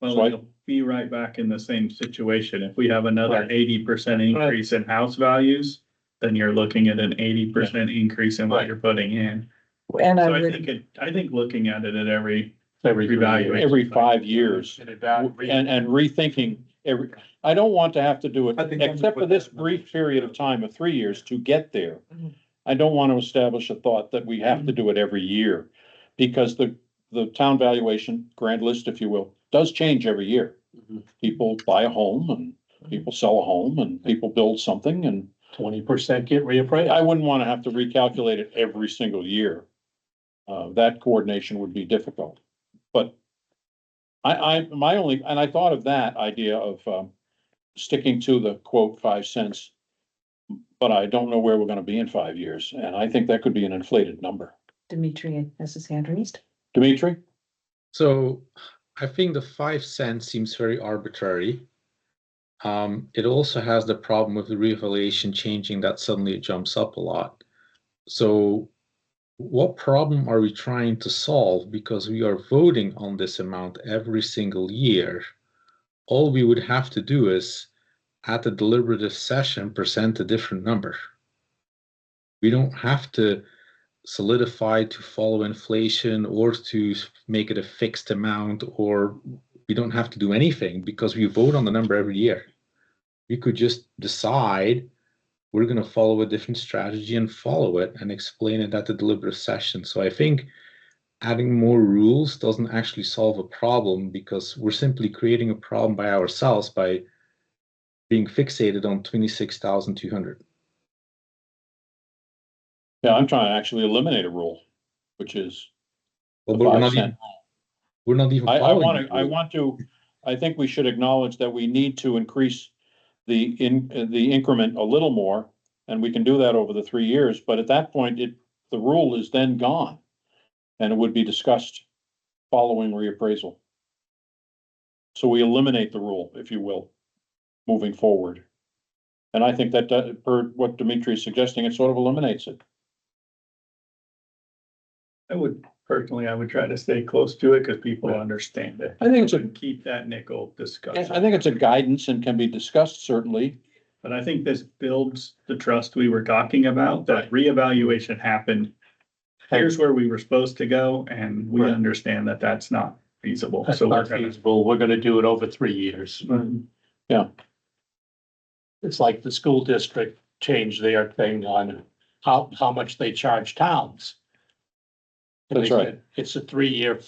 So Well, I- you'll be right back in the same situation. If we have another Right. 80% increase in house values, then you're looking at an 80% increase in what Right. you're putting in. And So I I would, think looking at it at every Reevaluate. Every 5 years. And And rethinking I don't want to have to do it, I think that's except for what this that- brief period of time of 3 years to get there. Mhm. I don't want to establish a thought that we have to do it every year. Because the town valuation, grand list, if you will, does change every year. Mhm. People buy a home and people sell a home and people build something, and 20% get reappraised. I wouldn't want to have to recalculate it every single year. That coordination would be difficult, but I thought of that idea of, sticking to the quote 5 cents. But I don't know where we're gonna be in 5 years, and I think that could be an inflated number. Dimitri has his hand raised. Dimitri? So I think the 5 cents seems very arbitrary. It also has the problem with the revaluation changing that suddenly it jumps up a lot. So what problem are we trying to solve? Because we are voting on this amount every single year. All we would have to do is at the deliberative session, present a different number. We don't have to solidify to follow inflation or to make it a fixed amount, or we don't have to do anything because we vote on the number every year. We could just decide we're going to follow a different strategy and follow it and explain it at the deliberative session. So I think adding more rules doesn't actually solve a problem because we're simply creating a problem by ourselves by being fixated on 26,200. Yeah, I'm trying to actually eliminate a rule, which is Well, the but 5 cent. we're not even I following. want to, I think we should acknowledge that we need to increase the increment a little more, and we can do that over the 3 years, but at that point, the rule is then gone. And it would be discussed following reappraisal. So we eliminate the rule, if you will, moving forward. And I think that, per what Dimitri is suggesting, it sort of eliminates it. I would try to stay close to it because people understand it. I think it's a, And keep that nickel discussion. I think it's a guidance and can be discussed certainly. But I think this builds the trust we were talking about, that reevaluation happened. Here's where we were supposed to go, and we Right. understand that that's not feasible. That's So we're not gonna. feasible. We're gonna do it over 3 years. Yeah. It's like the school district changed their thing on how much they charge towns. And That's they right. said it's a 3-year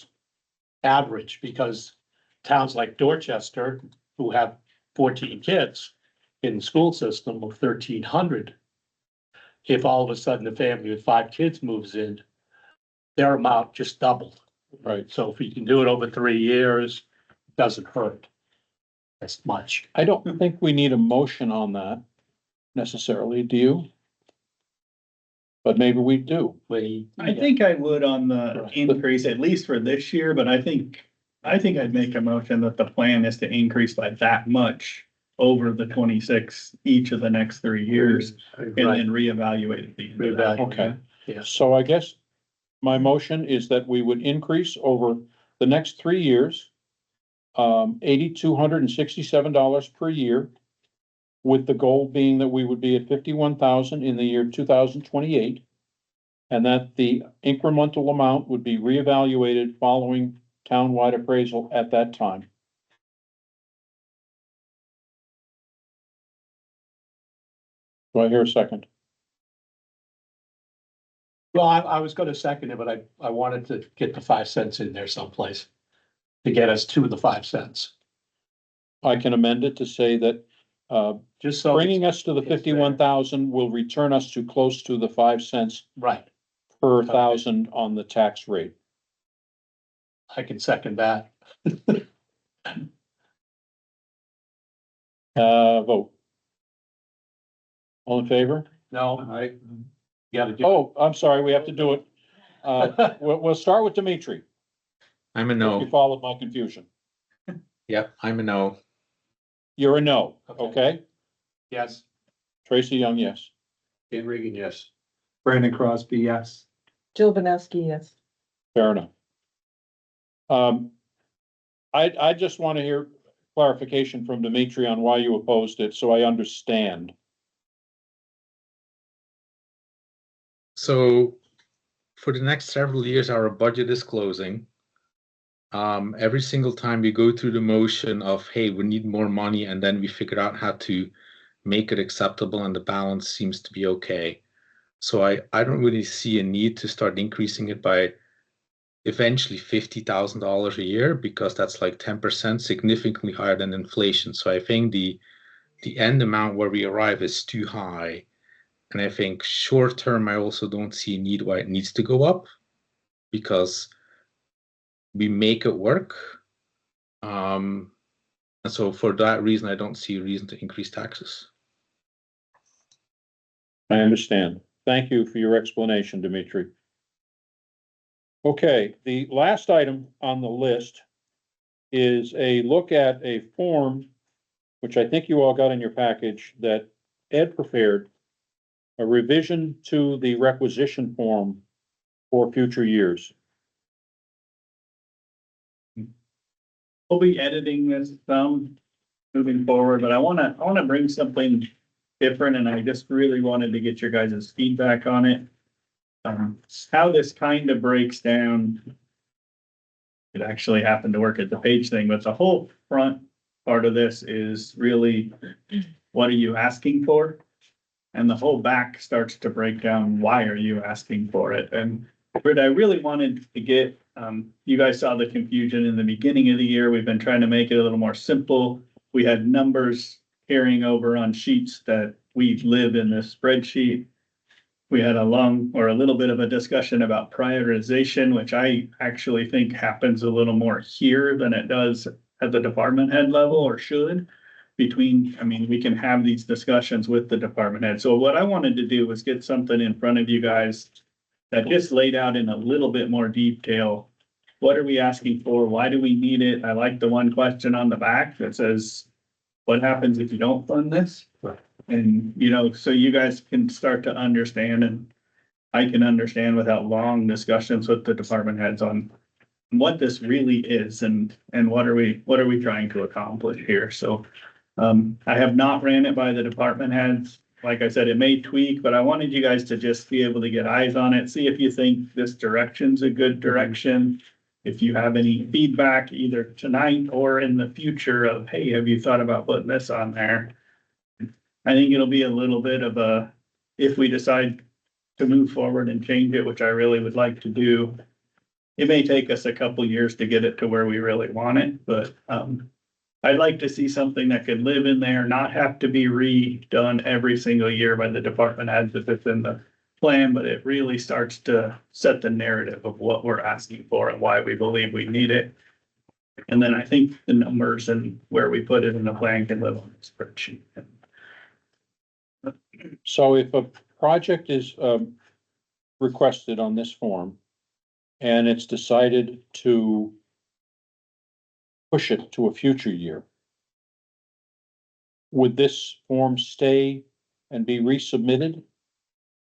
average, because towns like Dorchester, who have 14 kids in the school system of 1,300. If all of a sudden a family with 5 kids moves in, their amount just doubled. Right. So if you can do it over 3 years, it doesn't hurt as much. I don't think we need a motion on that necessarily, do you? But maybe we do. I think I would on the Right. increase, at least for this year, but I think I'd make a motion that the plan is to increase by that much over the 26, each of the next 3 years, and then reevaluate at the end of that. Reevaluate. Okay. Yeah. So I guess my motion is that we would increase over the next 3 years, $8,267 per year, with the goal being that we would be at 51,000 in the year 2028, and that the incremental amount would be reevaluated following townwide appraisal at that time. Do I hear a second? Well, I was gonna second it, but I wanted to get the 5 cents in there someplace to get us to the 5 cents. I can amend it to say that, Just so. bringing us to the it's fair. 51,000 will return us to close to the 5 cents Right, per thousand on the tax rate. I can second that. Vote. All in favor? No, you gotta do. Oh, I'm sorry, we have to do it. We'll start with Dimitri. I'm a You no. followed my confusion. Yep, I'm a no. You're a no, Okay. okay? Yes, Tracy Young, yes. Ken Regan, yes. Brandon Crosby, yes. Jill Banowski, yes. Fair enough. I just want to hear clarification from Dimitri on why you opposed it, so I understand. So for the next several years, our budget is closing. Every single time we go through the motion of, hey, we need more money, and then we figure out how to make it acceptable and the balance seems to be okay. So I don't really see a need to start increasing it by eventually $50,000 a year, because that's like 10%, significantly higher than inflation. So I think the end amount where we arrive is too high. And I think short term, I also don't see a need why it needs to go up, because we make it work. And so for that reason, I don't see a reason to increase taxes. I understand. Thank you for your explanation, Dimitri. Okay, the last item on the list is a look at a form, which I think you all got in your package, that Ed prepared, a revision to the requisition form for future years. We'll be editing this some moving forward, but I wanna bring something different, and I just really wanted to get your guys' feedback on it. How this kind of breaks down. It actually happened to work at the page thing, but the whole front part of this is really, what are you asking for? And the whole back starts to break down, why are you asking for it? And what I really wanted to get, you guys saw the confusion in the beginning of the year. We've been trying to make it a little more simple. We had numbers carrying over on sheets that we live in this spreadsheet. We had a little bit of a discussion about prioritization, which I actually think happens a little more here than it does at the department head level, or should. We can have these discussions with the department head. So what I wanted to do was get something in front of you guys that just laid out in a little bit more detail. What are we asking for? Why do we need it? I like the one question on the back that says, what happens if you don't fund this? Right. And, so you guys can start to understand, and I can understand without long discussions with the department heads on what this really is and what are we trying to accomplish here? So I have not ran it by the department heads. Like I said, it may tweak, but I wanted you guys to just be able to get eyes on it, see if you think this direction's a good direction. If you have any feedback either tonight or in the future of, hey, have you thought about putting this on there? I think it'll be a little bit of a, if we decide to move forward and change it, which I really would like to do. It may take us a couple years to get it to where we really want it, but I'd like to see something that could live in there, not have to be redone every single year by the department heads if it's in the plan, but it really starts to set the narrative of what we're asking for and why we believe we need it. And then I think the numbers and where we put it in the plan can live on the spreadsheet. So if a project is requested on this form and it's decided to push it to a future year, would this form stay and be resubmitted?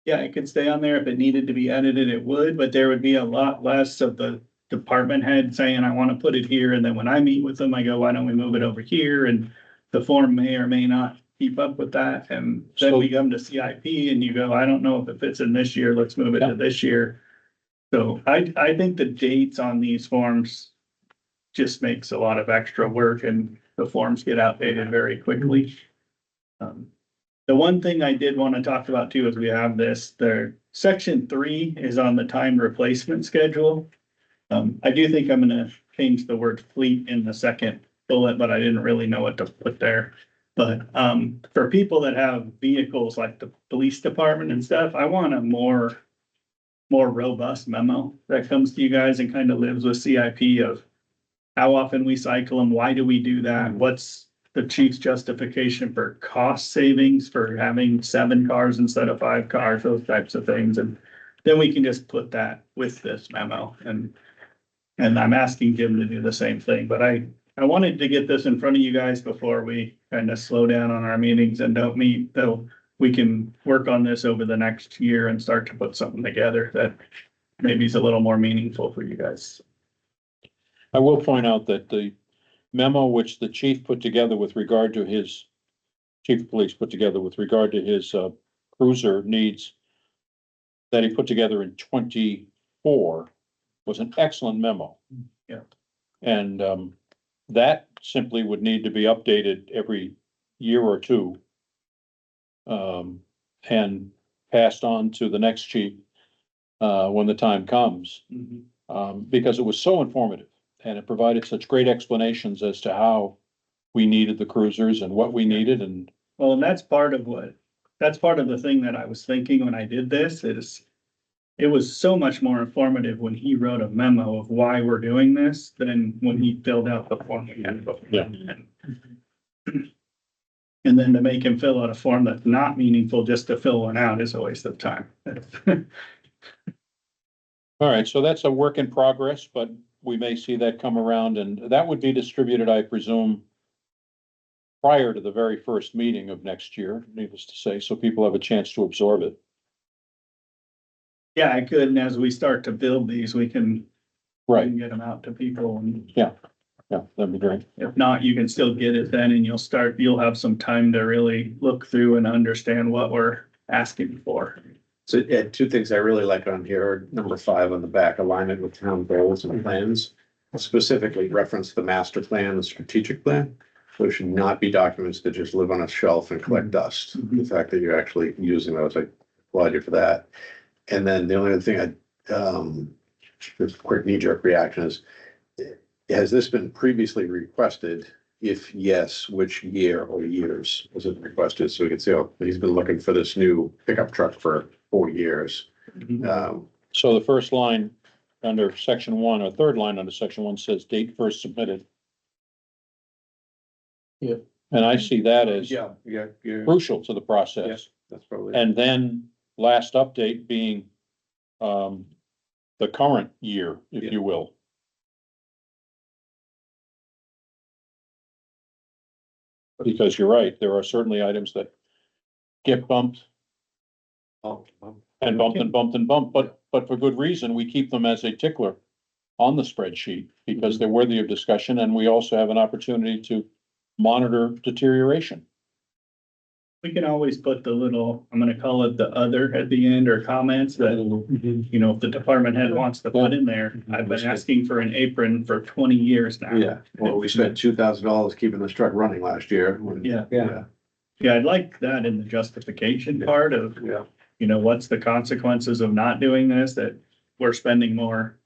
Yeah, it could stay on there. If it needed to be edited, it would, but there would be a lot less of the department head saying, I want to put it here. And then when I meet with them, I go, why don't we move it over here? And the form may or may not keep up with that. And then we come to CIP and you go, I don't know if it fits in this year. Let's move it to this year. So I think the dates on these forms just makes a lot of extra work and the forms get outdated very quickly. The one thing I did want to talk about too, is we have this, there, section 3 is on the time replacement schedule. I do think I'm gonna change the word fleet in the second bullet, but I didn't really know what to put there. But, for people that have vehicles like the police department and stuff, I want a more robust memo that comes to you guys and kind of lives with CIP of how often we cycle them, why do we do that, what's the chief's justification for cost savings for having 7 cars instead of 5 cars, those types of things. And then we can just put that with this memo and I'm asking Jim to do the same thing, but I wanted to get this in front of you guys before we kind of slow down on our meetings and don't meet, though we can work on this over the next year and start to put something together that maybe is a little more meaningful for you guys. I will point out that the memo which the chief put together with regard to his, chief of police put together with regard to his cruiser needs that he put together in 24 was an excellent memo. Yeah. And that simply would need to be updated every year or two. And passed on to the next chief when the time comes. Because it was so informative and it provided such great explanations as to how we needed the cruisers and what we needed and. Well, and that's part of the thing that I was thinking when I did this is it was so much more informative when he wrote a memo of why we're doing this than when he filled out the form we had before. Yeah. And then to make him fill out a form that's not meaningful just to fill one out is a waste of time. All right, so that's a work in progress, but we may see that come around and that would be distributed, I presume, prior to the very first meeting of next year, needless to say, so people have a chance to absorb it. Yeah, I could, and as we start to build these, we can Right, get them out to people, and yeah, that'd be great. if not, you can still get it then, and you'll have some time to really look through and understand what we're asking for. So, yeah, 2 things I really like on here, are number 5 on the back, alignment with town goals and plans. Specifically reference the master plan, the strategic plan. Those should not be documents that just live on a shelf and collect dust. The fact that you're actually using those, I applaud you for that. And then the only other thing just a quick knee-jerk reaction is, has this been previously requested? If yes, which year or years was it requested? So we can see, oh, he's been looking for this new pickup truck for 4 years. So the first line under section 1, or third line under section 1 says date first submitted. Yeah. And I see that as Yeah, crucial to the process. that's probably. And then last update being the current year, if you will. Because you're right, there are certainly items that get bumped and bumped, but for good reason, we keep them as a tickler on the spreadsheet, because they're worthy of discussion, and we also have an opportunity to monitor deterioration. We can always put the little, I'm gonna call it the other at the end, or comments that, you know, if the department head wants to put in there. I've been asking for an apron for 20 years now. Yeah, well, we spent $2,000 keeping this truck running last year. Yeah. Yeah. Yeah, I'd like that in the justification part of, Yeah. you know, what's the consequences of not doing this, that we're spending more.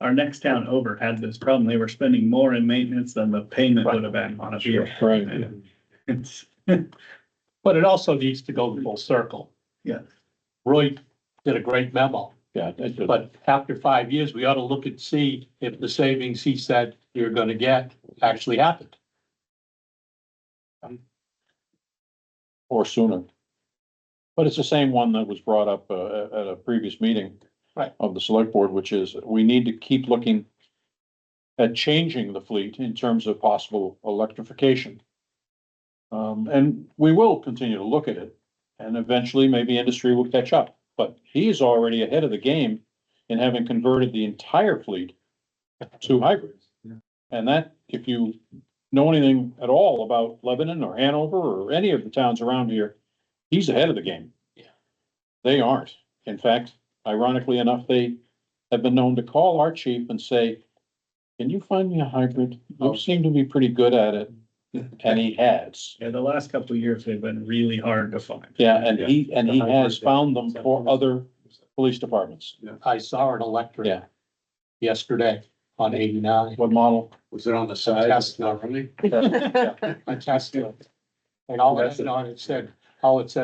Our next town over had this problem. They were spending more in maintenance than the payment would have been on a vehicle. Right. And It's, But it also needs to go full circle. Yeah. Roy did a great memo, Yeah, that does. but after 5 years, we ought to look and see if the savings he said you're gonna get actually happened. Or sooner. But it's the same one that was brought up at a previous meeting. Right. Of the select board, which is we need to keep looking at changing the fleet in terms of possible electrification. And we will continue to look at it, and eventually maybe industry will catch up, but he's already ahead of the game in having converted the entire fleet to hybrids. And that, if you know anything at all about Lebanon or Hanover or any of the towns around here, he's ahead of the game. Yeah. They aren't. In fact, ironically enough, they have been known to call our chief and say, can you find me a hybrid? You seem to be pretty good at it. And he has. yeah, the last couple of years, they've been really hard to find. Yeah, and he has found them for other police departments. I saw an electric. Yeah. Yesterday on 89. What model? Was it on the side? It's not running? I tested it. And all it said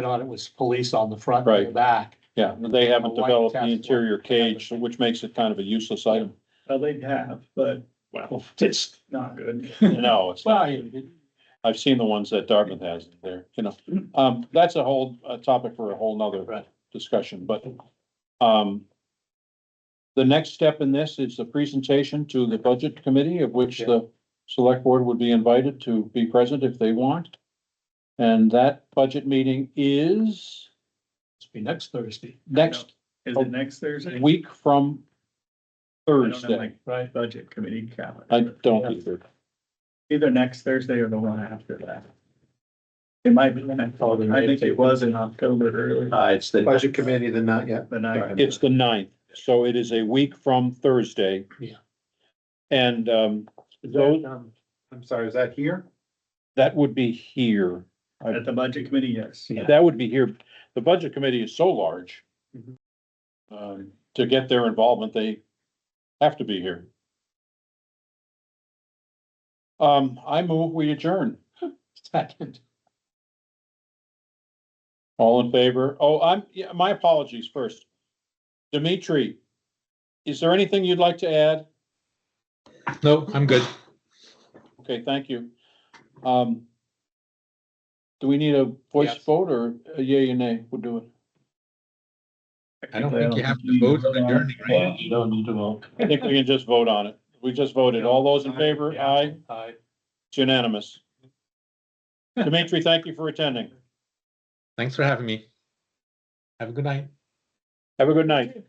on it was police on the front and Right. the back. Yeah, they haven't A white developed the Tesla. interior cage, which makes it kind of a useless item. Well, they'd have, but, well, it's not good. No, it's Well, not. I've seen the ones that Dartmouth has there, you know. That's a whole topic for a whole nother Right. discussion, but the next step in this is the presentation to the budget committee, of which the select board would be invited to be present if they want. And that budget meeting is It's be next Thursday, next Is it next Thursday? week from I don't have Thursday. my right? budget committee calendar. I don't either. Either next Thursday or the one after that. It might be the next, I think it was in October earlier. It's the. Budget committee, the not yet. The night. It's the 9th, so it is a week from Thursday. Yeah. And Those, I'm sorry, is that here? that would be here. At the budget committee, yes. That would be here. The budget committee is so large. To get their involvement, they have to be here. I move we adjourn. Second. All in favor? Oh, yeah, my apologies first. Dimitri, is there anything you'd like to add? No, I'm good. Okay, thank you. Do we need a voice Yes. vote or a yay or nay? We'll do it. I don't think you have to vote on adjourning, right? You don't need to vote. I think we can just vote on it. We just voted. All those in favor? Aye. Aye. It's unanimous. Dimitri, thank you for attending. Thanks for having me. Have a good night. Have a good night.